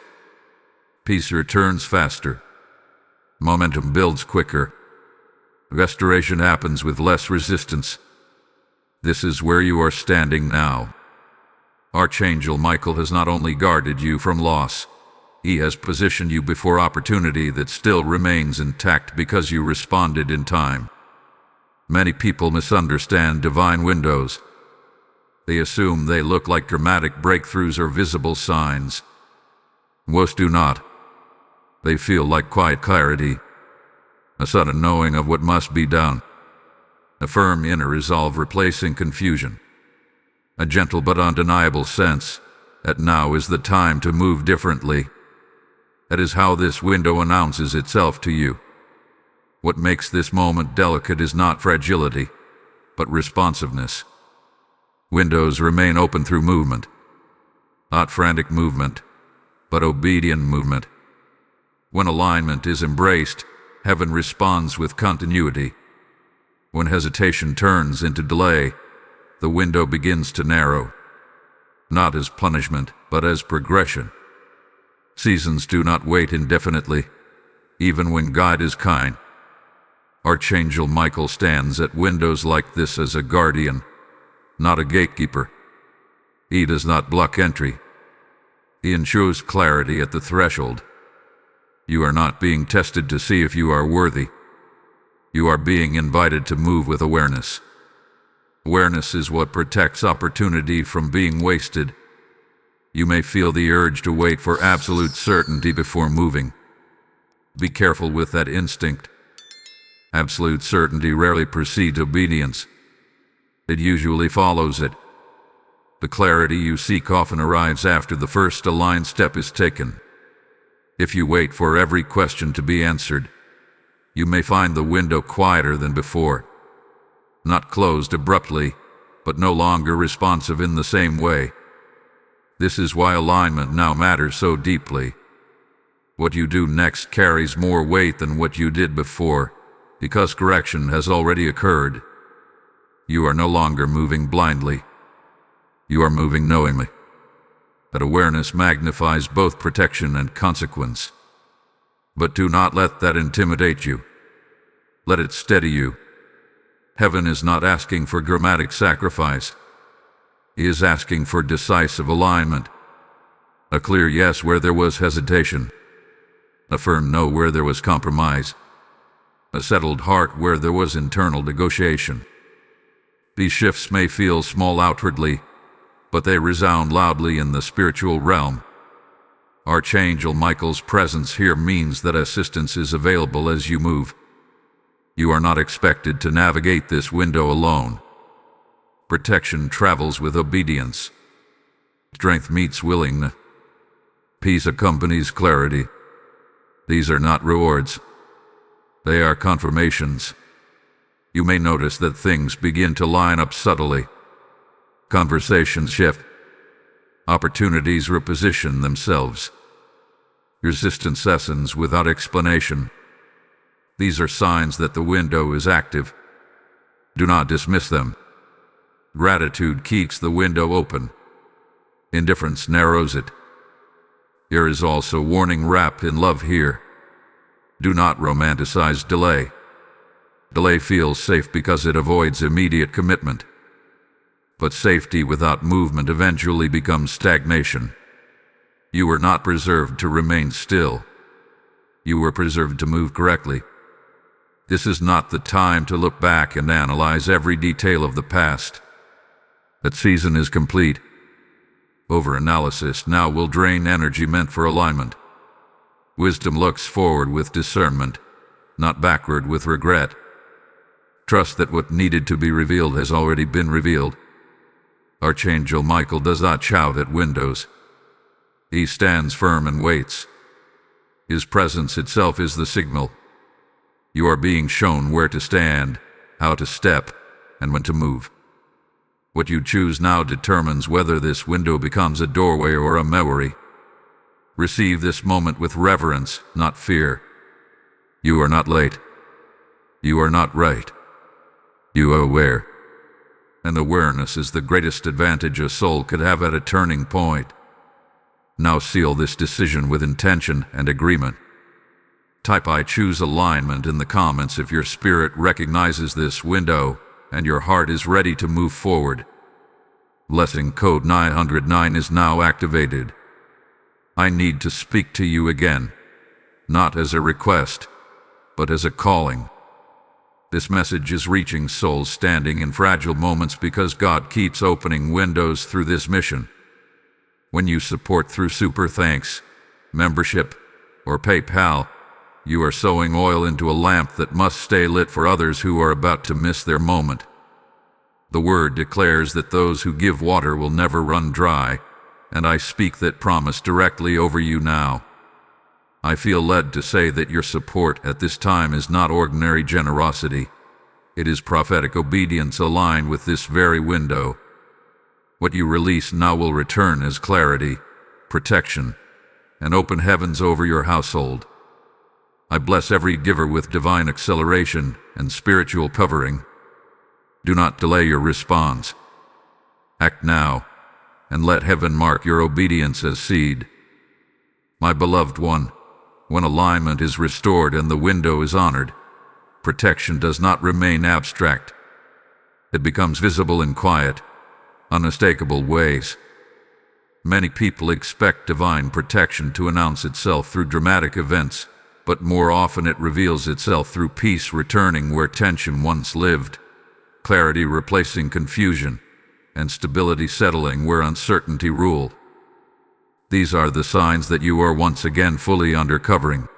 Peace returns faster. Momentum builds quicker. Restoration happens with less resistance. This is where you are standing now. Archangel Michael has not only guarded you from loss, he has positioned you before opportunity that still remains intact because you responded in time. Many people misunderstand divine windows. They assume they look like dramatic breakthroughs or visible signs. Most do not. They feel like quiet clarity, a sudden knowing of what must be done, a firm inner resolve replacing confusion, a gentle but undeniable sense that now is the time to move differently. That is how this window announces itself to you. What makes this moment delicate is not fragility, but responsiveness. Windows remain open through movement, not frantic movement, but obedient movement. When alignment is embraced, heaven responds with continuity. When hesitation turns into delay, the window begins to narrow, not as punishment, but as progression. Seasons do not wait indefinitely, even when God is kind. Archangel Michael stands at windows like this as a guardian, not a gatekeeper. He does not block entry. He ensures clarity at the threshold. You are not being tested to see if you are worthy. You are being invited to move with awareness. Awareness is what protects opportunity from being wasted. You may feel the urge to wait for absolute certainty before moving. Be careful with that instinct. Absolute certainty rarely precedes obedience. It usually follows it. The clarity you seek often arrives after the first aligned step is taken. If you wait for every question to be answered, you may find the window quieter than before. Not closed abruptly, but no longer responsive in the same way. This is why alignment now matters so deeply. What you do next carries more weight than what you did before, because correction has already occurred. You are no longer moving blindly. You are moving knowingly. That awareness magnifies both protection and consequence. But do not let that intimidate you. Let it steady you. Heaven is not asking for dramatic sacrifice. He is asking for decisive alignment. A clear yes where there was hesitation. A firm no where there was compromise. A settled heart where there was internal negotiation. These shifts may feel small outwardly, but they resound loudly in the spiritual realm. Archangel Michael's presence here means that assistance is available as you move. You are not expected to navigate this window alone. Protection travels with obedience. Strength meets willingness. Peace accompanies clarity. These are not rewards. They are confirmations. You may notice that things begin to line up subtly. Conversations shift. Opportunities reposition themselves. Resistance lessens without explanation. These are signs that the window is active. Do not dismiss them. Gratitude keeps the window open. Indifference narrows it. There is also warning wrapped in love here. Do not romanticize delay. Delay feels safe because it avoids immediate commitment. But safety without movement eventually becomes stagnation. You were not preserved to remain still. You were preserved to move correctly. This is not the time to look back and analyze every detail of the past. That season is complete. Overanalysis now will drain energy meant for alignment. Wisdom looks forward with discernment, not backward with regret. Trust that what needed to be revealed has already been revealed. Archangel Michael does not shout at windows. He stands firm and waits. His presence itself is the signal. You are being shown where to stand, how to step, and when to move. What you choose now determines whether this window becomes a doorway or a memory. Receive this moment with reverence, not fear. You are not late. You are not right. You are aware. And awareness is the greatest advantage a soul could have at a turning point. Now seal this decision with intention and agreement. Type "I choose alignment" in the comments if your spirit recognizes this window and your heart is ready to move forward. Blessing code 909 is now activated. I need to speak to you again, not as a request, but as a calling. This message is reaching souls standing in fragile moments because God keeps opening windows through this mission. When you support through Super Thanks, membership, or PayPal, you are sowing oil into a lamp that must stay lit for others who are about to miss their moment. The Word declares that those who give water will never run dry, and I speak that promise directly over you now. I feel led to say that your support at this time is not ordinary generosity. It is prophetic obedience aligned with this very window. What you release now will return as clarity, protection, and open heavens over your household. I bless every giver with divine acceleration and spiritual covering. Do not delay your response. Act now, and let heaven mark your obedience as seed. My beloved one, when alignment is restored and the window is honored, protection does not remain abstract. It becomes visible in quiet, unmistakable ways. Many people expect divine protection to announce itself through dramatic events, but more often it reveals itself through peace returning where tension once lived, clarity replacing confusion, and stability settling where uncertainty ruled. These are the signs that you are once again fully uncovering.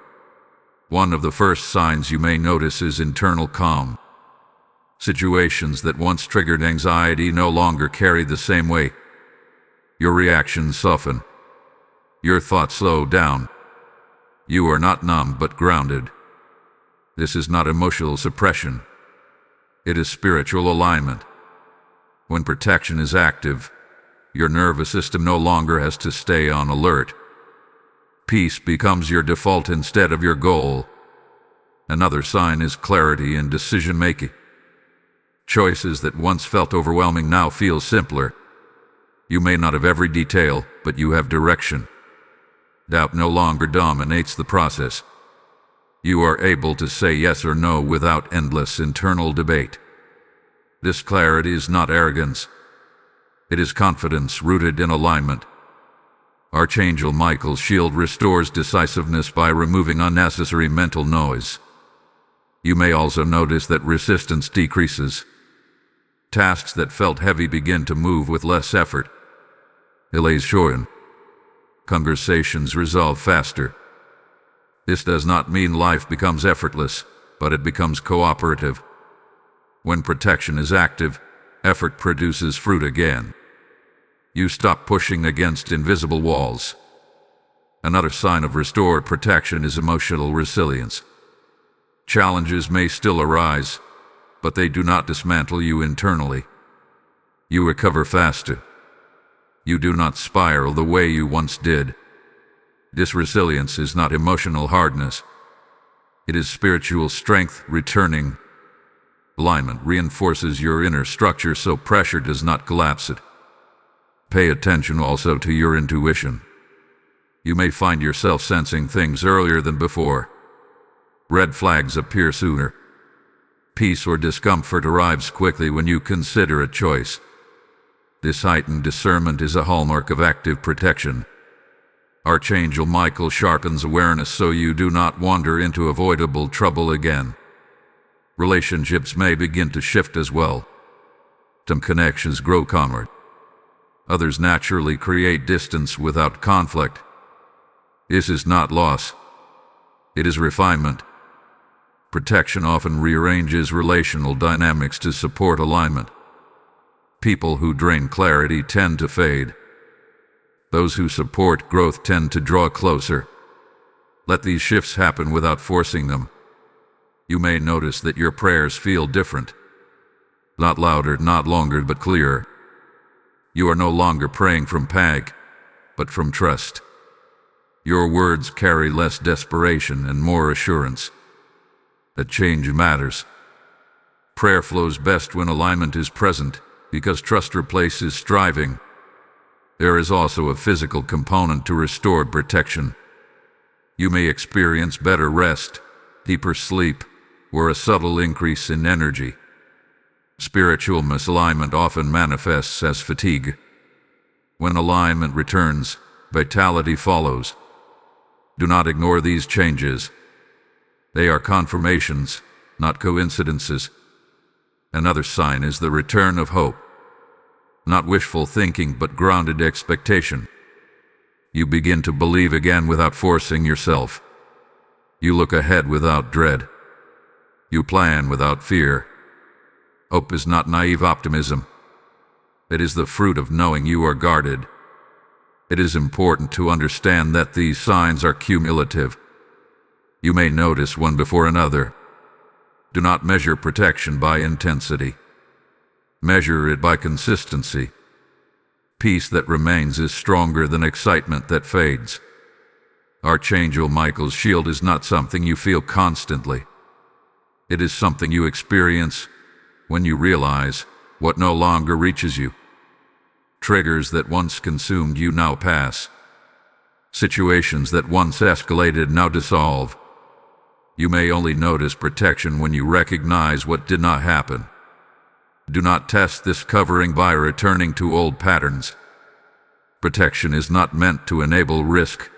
One of the first signs you may notice is internal calm. Situations that once triggered anxiety no longer carry the same weight. Your reactions soften. Your thoughts slow down. You are not numb but grounded. This is not emotional suppression. It is spiritual alignment. When protection is active, your nervous system no longer has to stay on alert. Peace becomes your default instead of your goal. Another sign is clarity in decision-making. Choices that once felt overwhelming now feel simpler. You may not have every detail, but you have direction. Doubt no longer dominates the process. You are able to say yes or no without endless internal debate. This clarity is not arrogance. It is confidence rooted in alignment. Archangel Michael's shield restores decisiveness by removing unnecessary mental noise. You may also notice that resistance decreases. Tasks that felt heavy begin to move with less effort. Delays shorten. Conversations resolve faster. This does not mean life becomes effortless, but it becomes cooperative. When protection is active, effort produces fruit again. You stop pushing against invisible walls. Another sign of restored protection is emotional resilience. Challenges may still arise, but they do not dismantle you internally. You recover faster. You do not spiral the way you once did. This resilience is not emotional hardness. It is spiritual strength returning. Alignment reinforces your inner structure so pressure does not collapse it. Pay attention also to your intuition. You may find yourself sensing things earlier than before. Red flags appear sooner. Peace or discomfort arrives quickly when you consider a choice. This heightened discernment is a hallmark of active protection. Archangel Michael sharpens awareness so you do not wander into avoidable trouble again. Relationships may begin to shift as well. Some connections grow calmer. Others naturally create distance without conflict. This is not loss. It is refinement. Protection often rearranges relational dynamics to support alignment. People who drain clarity tend to fade. Those who support growth tend to draw closer. Let these shifts happen without forcing them. You may notice that your prayers feel different. Not louder, not longer, but clearer. You are no longer praying from panic, but from trust. Your words carry less desperation and more assurance. That change matters. Prayer flows best when alignment is present, because trust replaces striving. There is also a physical component to restored protection. You may experience better rest, deeper sleep, or a subtle increase in energy. Spiritual misalignment often manifests as fatigue. When alignment returns, vitality follows. Do not ignore these changes. They are confirmations, not coincidences. Another sign is the return of hope. Not wishful thinking, but grounded expectation. You begin to believe again without forcing yourself. You look ahead without dread. You plan without fear. Hope is not naive optimism. It is the fruit of knowing you are guarded. It is important to understand that these signs are cumulative. You may notice one before another. Do not measure protection by intensity. Measure it by consistency. Peace that remains is stronger than excitement that fades. Archangel Michael's shield is not something you feel constantly. It is something you experience when you realize what no longer reaches you. Triggers that once consumed you now pass. Situations that once escalated now dissolve. You may only notice protection when you recognize what did not happen. Do not test this covering by returning to old patterns. Protection is not meant to enable risk.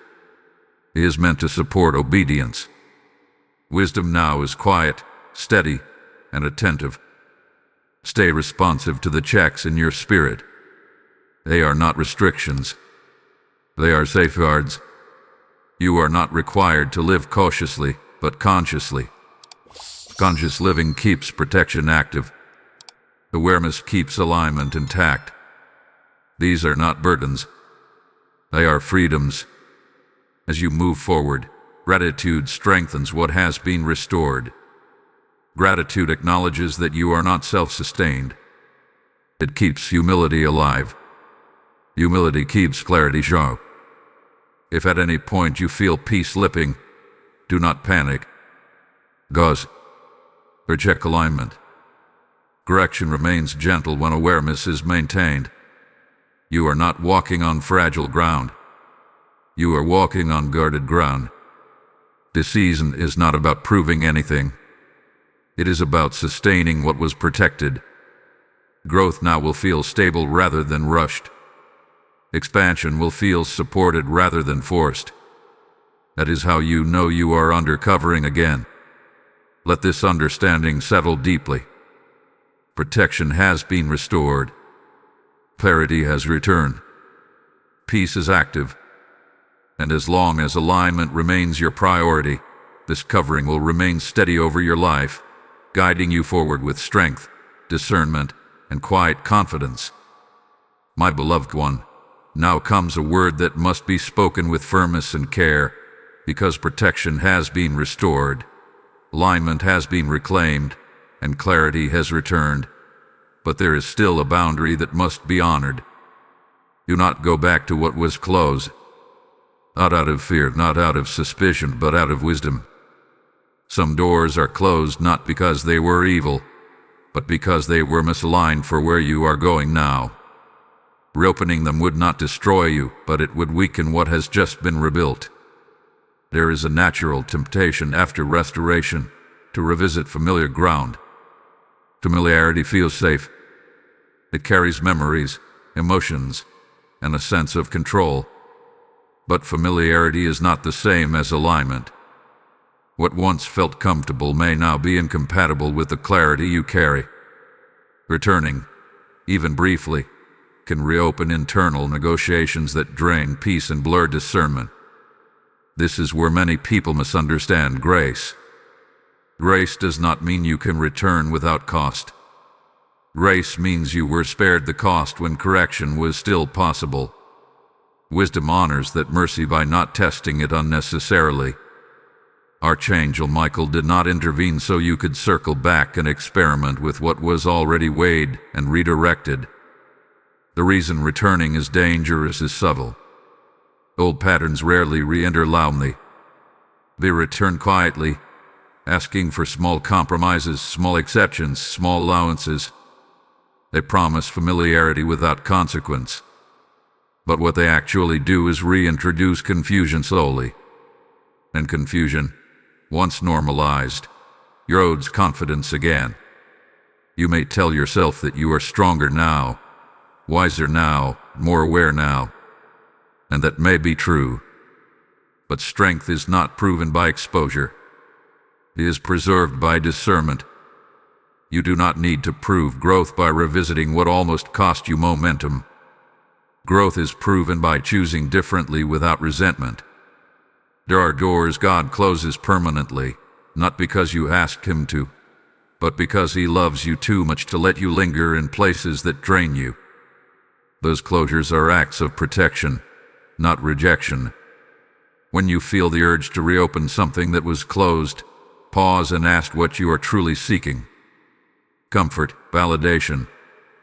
It is meant to support obedience. Wisdom now is quiet, steady, and attentive. Stay responsive to the checks in your spirit. They are not restrictions. They are safeguards. You are not required to live cautiously, but consciously. Conscious living keeps protection active. Awareness keeps alignment intact. These are not burdens. They are freedoms. As you move forward, gratitude strengthens what has been restored. Gratitude acknowledges that you are not self-sustained. It keeps humility alive. Humility keeps clarity sharp. If at any point you feel peace slipping, do not panic. Pause. Recheck alignment. Correction remains gentle when awareness is maintained. You are not walking on fragile ground. You are walking on guarded ground. This season is not about proving anything. It is about sustaining what was protected. Growth now will feel stable rather than rushed. Expansion will feel supported rather than forced. That is how you know you are uncovering again. Let this understanding settle deeply. Protection has been restored. Clarity has returned. Peace is active. And as long as alignment remains your priority, this covering will remain steady over your life, guiding you forward with strength, discernment, and quiet confidence. My beloved one, now comes a word that must be spoken with firmness and care, because protection has been restored, alignment has been reclaimed, and clarity has returned. But there is still a boundary that must be honored. Do not go back to what was closed. Not out of fear, not out of suspicion, but out of wisdom. Some doors are closed not because they were evil, but because they were misaligned for where you are going now. Reopening them would not destroy you, but it would weaken what has just been rebuilt. There is a natural temptation after restoration to revisit familiar ground. Familiarity feels safe. It carries memories, emotions, and a sense of control. But familiarity is not the same as alignment. What once felt comfortable may now be incompatible with the clarity you carry. Returning, even briefly, can reopen internal negotiations that drain peace and blur discernment. This is where many people misunderstand grace. Grace does not mean you can return without cost. Grace means you were spared the cost when correction was still possible. Wisdom honors that mercy by not testing it unnecessarily. Archangel Michael did not intervene so you could circle back and experiment with what was already weighed and redirected. The reason returning is dangerous is subtle. Old patterns rarely re-enter loudly. They return quietly, asking for small compromises, small exceptions, small allowances. They promise familiarity without consequence. But what they actually do is reintroduce confusion slowly. And confusion, once normalized, erodes confidence again. You may tell yourself that you are stronger now, wiser now, more aware now. And that may be true. But strength is not proven by exposure. It is preserved by discernment. You do not need to prove growth by revisiting what almost cost you momentum. Growth is proven by choosing differently without resentment. There are doors God closes permanently, not because you asked Him to, but because He loves you too much to let you linger in places that drain you. Those closures are acts of protection, not rejection. When you feel the urge to reopen something that was closed, pause and ask what you are truly seeking. Comfort, validation,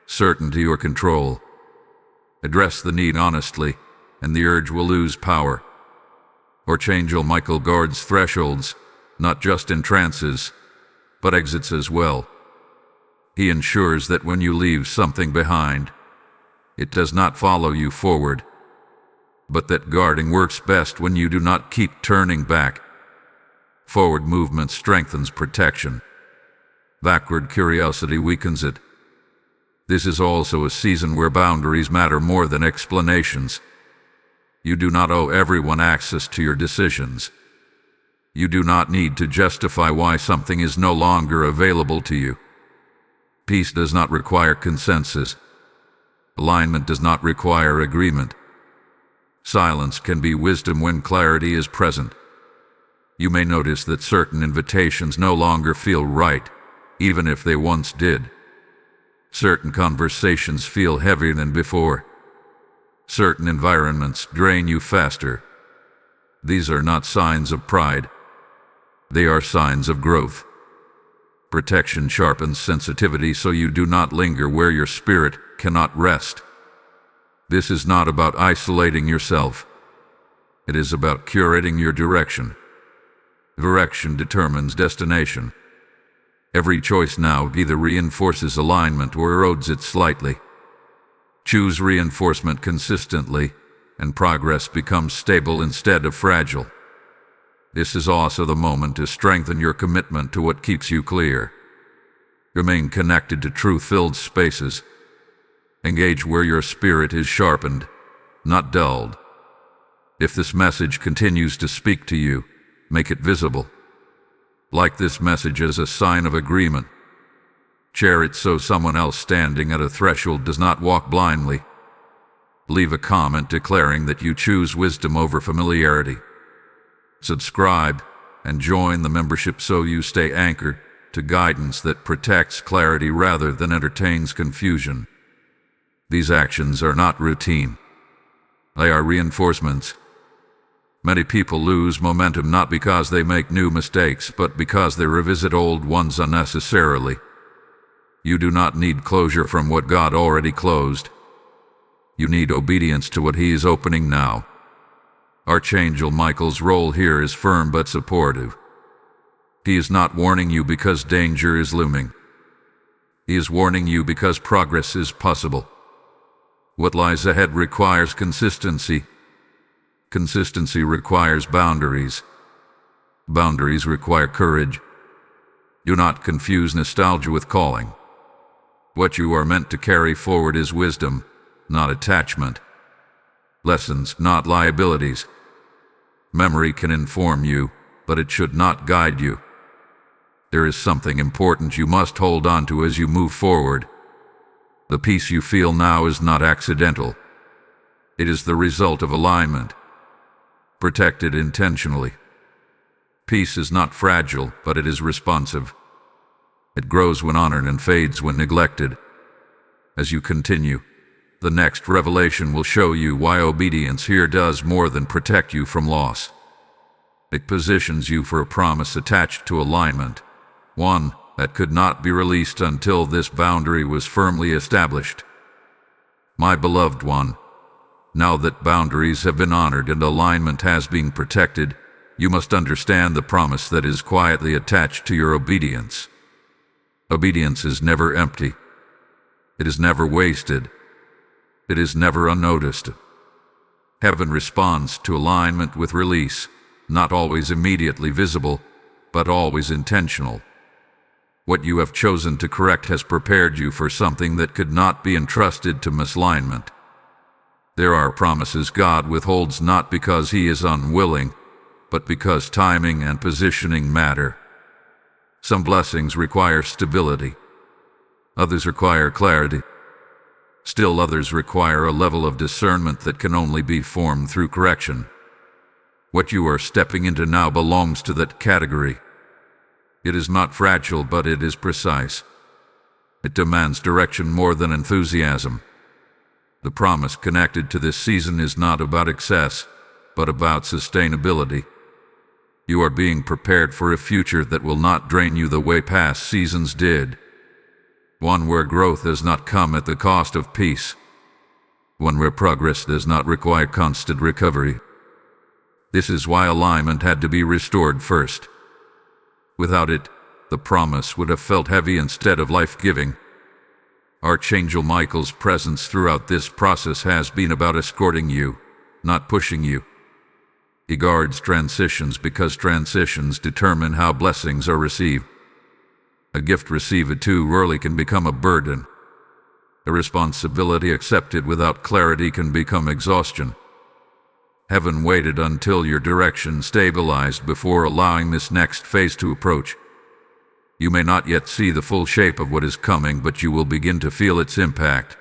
certainty, or control. Address the need honestly, and the urge will lose power. Archangel Michael guards thresholds, not just in trances, but exits as well. He ensures that when you leave something behind, it does not follow you forward, but that guarding works best when you do not keep turning back. Forward movement strengthens protection. Backward curiosity weakens it. This is also a season where boundaries matter more than explanations. You do not owe everyone access to your decisions. You do not need to justify why something is no longer available to you. Peace does not require consensus. Alignment does not require agreement. Silence can be wisdom when clarity is present. You may notice that certain invitations no longer feel right, even if they once did. Certain conversations feel heavier than before. Certain environments drain you faster. These are not signs of pride. They are signs of growth. Protection sharpens sensitivity so you do not linger where your spirit cannot rest. This is not about isolating yourself. It is about curating your direction. Direction determines destination. Every choice now either reinforces alignment or erodes it slightly. Choose reinforcement consistently, and progress becomes stable instead of fragile. This is also the moment to strengthen your commitment to what keeps you clear. Remain connected to truth-filled spaces. Engage where your spirit is sharpened, not dulled. If this message continues to speak to you, make it visible. Like this message as a sign of agreement. Share it so someone else standing at a threshold does not walk blindly. Leave a comment declaring that you choose wisdom over familiarity. Subscribe and join the membership so you stay anchored to guidance that protects clarity rather than entertains confusion. These actions are not routine. They are reinforcements. Many people lose momentum not because they make new mistakes, but because they revisit old ones unnecessarily. You do not need closure from what God already closed. You need obedience to what He is opening now. Archangel Michael's role here is firm but supportive. He is not warning you because danger is looming. He is warning you because progress is possible. What lies ahead requires consistency. Consistency requires boundaries. Boundaries require courage. Do not confuse nostalgia with calling. What you are meant to carry forward is wisdom, not attachment. Lessons, not liabilities. Memory can inform you, but it should not guide you. There is something important you must hold on to as you move forward. The peace you feel now is not accidental. It is the result of alignment. Protect it intentionally. Peace is not fragile, but it is responsive. It grows when honored and fades when neglected. As you continue, the next revelation will show you why obedience here does more than protect you from loss. It positions you for a promise attached to alignment, one that could not be released until this boundary was firmly established. My beloved one, now that boundaries have been honored and alignment has been protected, you must understand the promise that is quietly attached to your obedience. Obedience is never empty. It is never wasted. It is never unnoticed. Heaven responds to alignment with release, not always immediately visible, but always intentional. What you have chosen to correct has prepared you for something that could not be entrusted to misalignment. There are promises God withholds not because He is unwilling, but because timing and positioning matter. Some blessings require stability. Others require clarity. Still others require a level of discernment that can only be formed through correction. What you are stepping into now belongs to that category. It is not fragile, but it is precise. It demands direction more than enthusiasm. The promise connected to this season is not about excess, but about sustainability. You are being prepared for a future that will not drain you the way past seasons did. One where growth does not come at the cost of peace. One where progress does not require constant recovery. This is why alignment had to be restored first. Without it, the promise would have felt heavy instead of life-giving. Archangel Michael's presence throughout this process has been about escorting you, not pushing you. He guards transitions because transitions determine how blessings are received. A gift received too early can become a burden. A responsibility accepted without clarity can become exhaustion. Heaven waited until your direction stabilized before allowing this next phase to approach. You may not yet see the full shape of what is coming, but you will begin to feel its impact.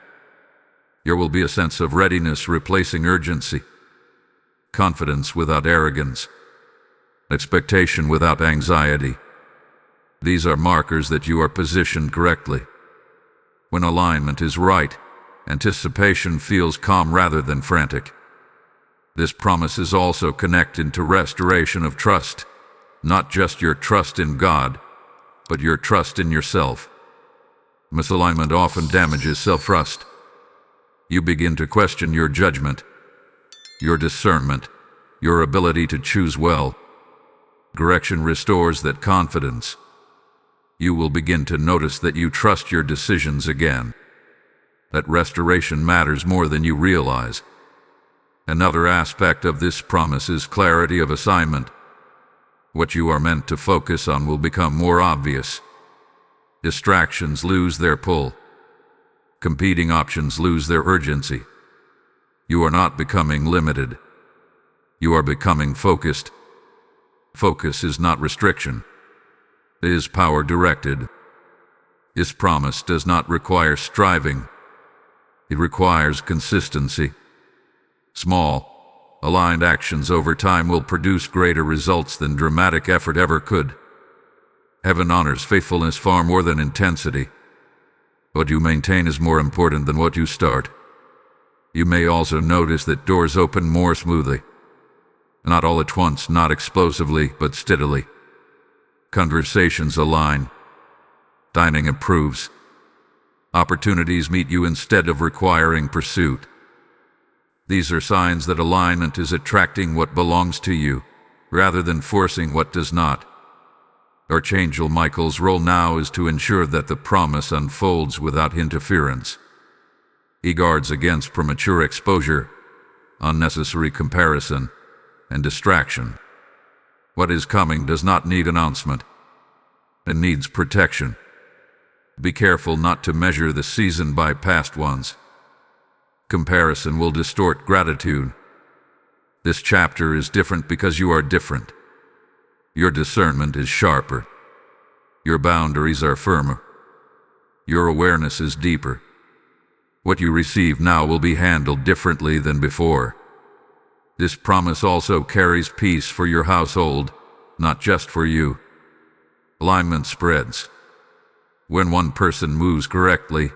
There will be a sense of readiness replacing urgency, confidence without arrogance, expectation without anxiety. These are markers that you are positioned correctly. When alignment is right, anticipation feels calm rather than frantic. This promise is also connected to restoration of trust, not just your trust in God, but your trust in yourself. Misalignment often damages self-trust. You begin to question your judgment, your discernment, your ability to choose well. Correction restores that confidence. You will begin to notice that you trust your decisions again. That restoration matters more than you realize. Another aspect of this promise is clarity of assignment. What you are meant to focus on will become more obvious. Distractions lose their pull. Competing options lose their urgency. You are not becoming limited. You are becoming focused. Focus is not restriction. It is power directed. This promise does not require striving. It requires consistency. Small, aligned actions over time will produce greater results than dramatic effort ever could. Heaven honors faithfulness far more than intensity. What you maintain is more important than what you start. You may also notice that doors open more smoothly. Not all at once, not explosively, but steadily. Conversations align. Timing improves. Opportunities meet you instead of requiring pursuit. These are signs that alignment is attracting what belongs to you, rather than forcing what does not. Archangel Michael's role now is to ensure that the promise unfolds without interference. He guards against premature exposure, unnecessary comparison, and distraction. What is coming does not need announcement. It needs protection. Be careful not to measure the season by past ones. Comparison will distort gratitude. This chapter is different because you are different. Your discernment is sharper. Your boundaries are firmer. Your awareness is deeper. What you receive now will be handled differently than before. This promise also carries peace for your household, not just for you. Alignment spreads. When one person moves correctly,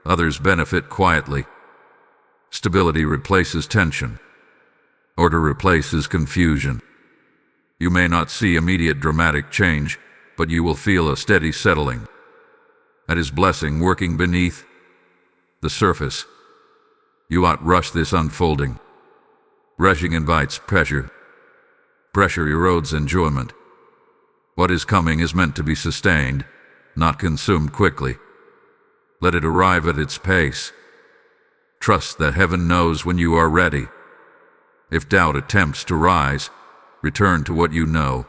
others benefit quietly. Stability replaces tension. Order replaces confusion. You may not see immediate dramatic change, but you will feel a steady settling. That is blessing working beneath the surface. You outrush this unfolding. Rushing invites pressure. Pressure erodes enjoyment. What is coming is meant to be sustained, not consumed quickly. Let it arrive at its pace. Trust that heaven knows when you are ready. If doubt attempts to rise, return to what you know.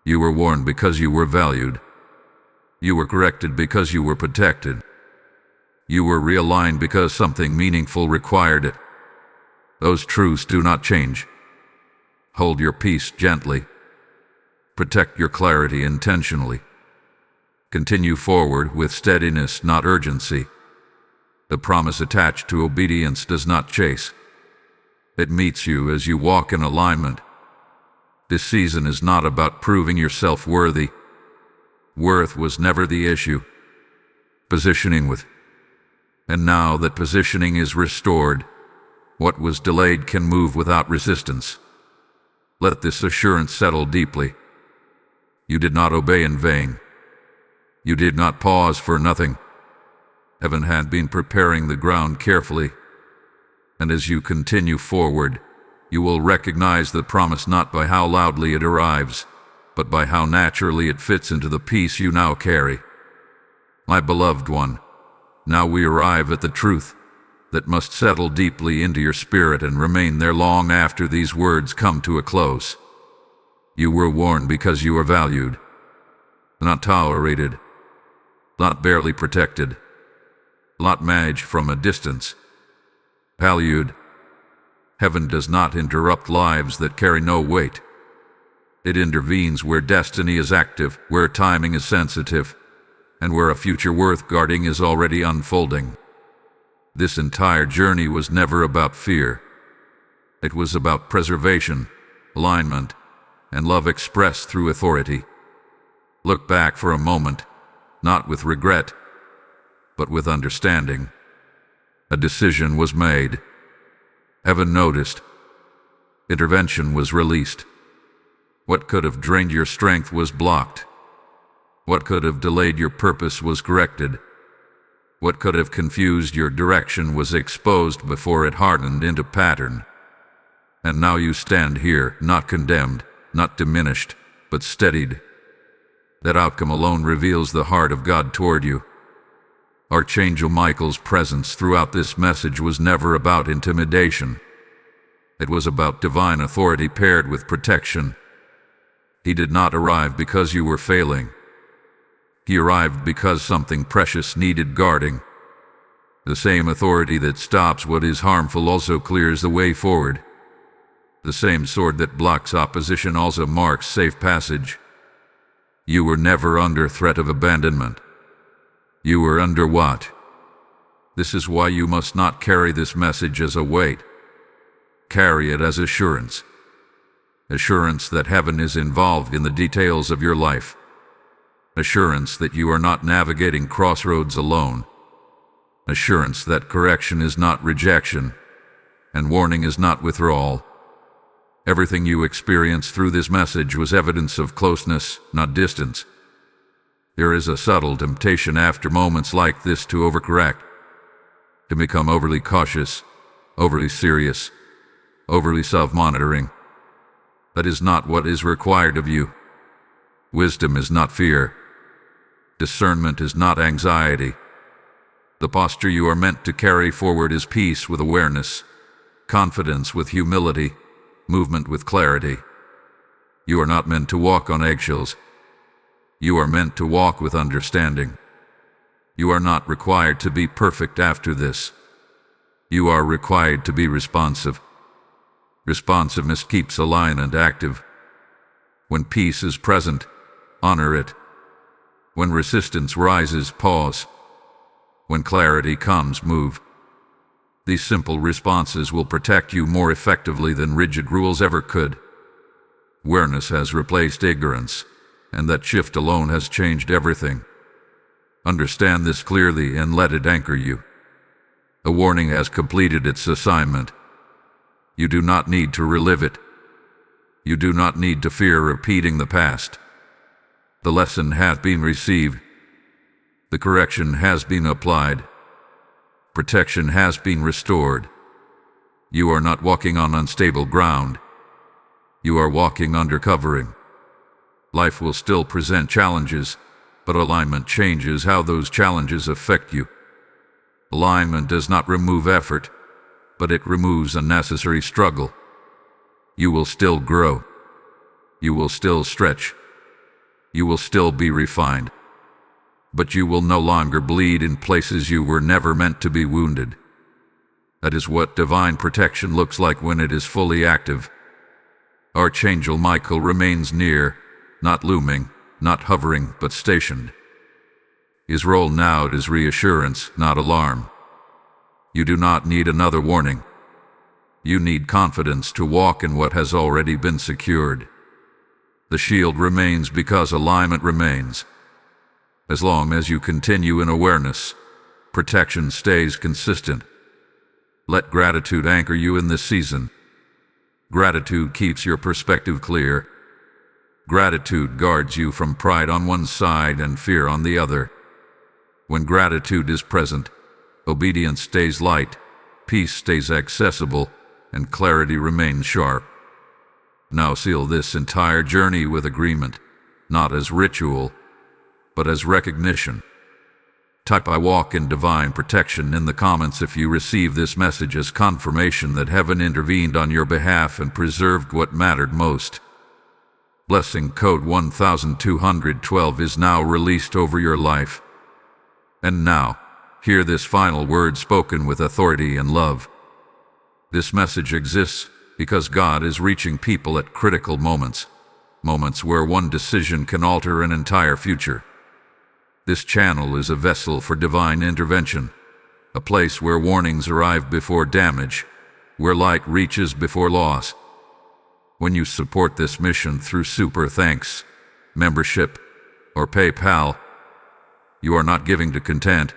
You were warned because you were valued. You were corrected because you were protected. You were realigned because something meaningful required it. Those truths do not change. Hold your peace gently. Protect your clarity intentionally. Continue forward with steadiness, not urgency. The promise attached to obedience does not chase. It meets you as you walk in alignment. This season is not about proving yourself worthy. Worth was never the issue. Positioning with. And now that positioning is restored, what was delayed can move without resistance. Let this assurance settle deeply. You did not obey in vain. You did not pause for nothing. Heaven had been preparing the ground carefully. And as you continue forward, you will recognize the promise not by how loudly it arrives, but by how naturally it fits into the peace you now carry. My beloved one, now we arrive at the truth that must settle deeply into your spirit and remain there long after these words come to a close. You were warned because you are valued, not tolerated, not barely protected, not managed from a distance. Valued. Heaven does not interrupt lives that carry no weight. It intervenes where destiny is active, where timing is sensitive, and where a future worth guarding is already unfolding. This entire journey was never about fear. It was about preservation, alignment, and love expressed through authority. Look back for a moment, not with regret, but with understanding. A decision was made. Heaven noticed. Intervention was released. What could have drained your strength was blocked. What could have delayed your purpose was corrected. What could have confused your direction was exposed before it hardened into pattern. And now you stand here, not condemned, not diminished, but steadied. That outcome alone reveals the heart of God toward you. Archangel Michael's presence throughout this message was never about intimidation. It was about divine authority paired with protection. He did not arrive because you were failing. He arrived because something precious needed guarding. The same authority that stops what is harmful also clears the way forward. The same sword that blocks opposition also marks safe passage. You were never under threat of abandonment. You were under what? This is why you must not carry this message as a weight. Carry it as assurance. Assurance that heaven is involved in the details of your life. Assurance that you are not navigating crossroads alone. Assurance that correction is not rejection, and warning is not withdrawal. Everything you experienced through this message was evidence of closeness, not distance. There is a subtle temptation after moments like this to overcorrect, to become overly cautious, overly serious, overly self-monitoring. That is not what is required of you. Wisdom is not fear. Discernment is not anxiety. The posture you are meant to carry forward is peace with awareness, confidence with humility, movement with clarity. You are not meant to walk on eggshells. You are meant to walk with understanding. You are not required to be perfect after this. You are required to be responsive. Responsiveness keeps alignment active. When peace is present, honor it. When resistance rises, pause. When clarity comes, move. These simple responses will protect you more effectively than rigid rules ever could. Awareness has replaced ignorance, and that shift alone has changed everything. Understand this clearly and let it anchor you. A warning has completed its assignment. You do not need to relive it. You do not need to fear repeating the past. The lesson has been received. The correction has been applied. Protection has been restored. You are not walking on unstable ground. You are walking under covering. Life will still present challenges, but alignment changes how those challenges affect you. Alignment does not remove effort, but it removes unnecessary struggle. You will still grow. You will still stretch. You will still be refined. But you will no longer bleed in places you were never meant to be wounded. That is what divine protection looks like when it is fully active. Archangel Michael remains near, not looming, not hovering, but stationed. His role now is reassurance, not alarm. You do not need another warning. You need confidence to walk in what has already been secured. The shield remains because alignment remains. As long as you continue in awareness, protection stays consistent. Let gratitude anchor you in this season. Gratitude keeps your perspective clear. Gratitude guards you from pride on one side and fear on the other. When gratitude is present, obedience stays light, peace stays accessible, and clarity remains sharp. Now seal this entire journey with agreement, not as ritual, but as recognition. Type "I walk in divine protection" in the comments if you receive this message as confirmation that heaven intervened on your behalf and preserved what mattered most. Blessing code 1212 is now released over your life. And now, hear this final word spoken with authority and love. This message exists because God is reaching people at critical moments, moments where one decision can alter an entire future. This channel is a vessel for divine intervention, a place where warnings arrive before damage, where light reaches before loss. When you support this mission through Super Thanks, membership, or PayPal, you are not giving to content.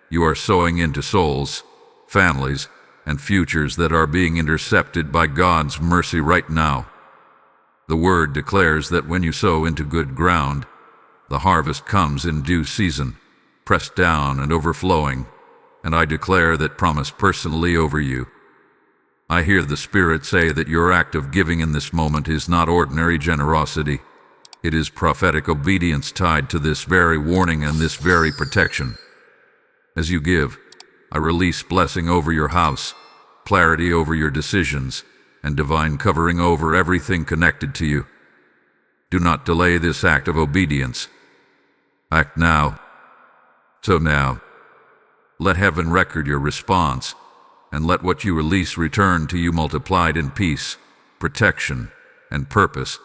You are sowing into souls, families, and futures that are being intercepted by God's mercy right now. The Word declares that when you sow into good ground, the harvest comes in due season, pressed down and overflowing, and I declare that promise personally over you. I hear the Spirit say that your act of giving in this moment is not ordinary generosity. It is prophetic obedience tied to this very warning and this very protection. As you give, I release blessing over your house, clarity over your decisions, and divine covering over everything connected to you. Do not delay this act of obedience. Act now. So now, let heaven record your response, and let what you release return to you multiplied in peace, protection, and purpose.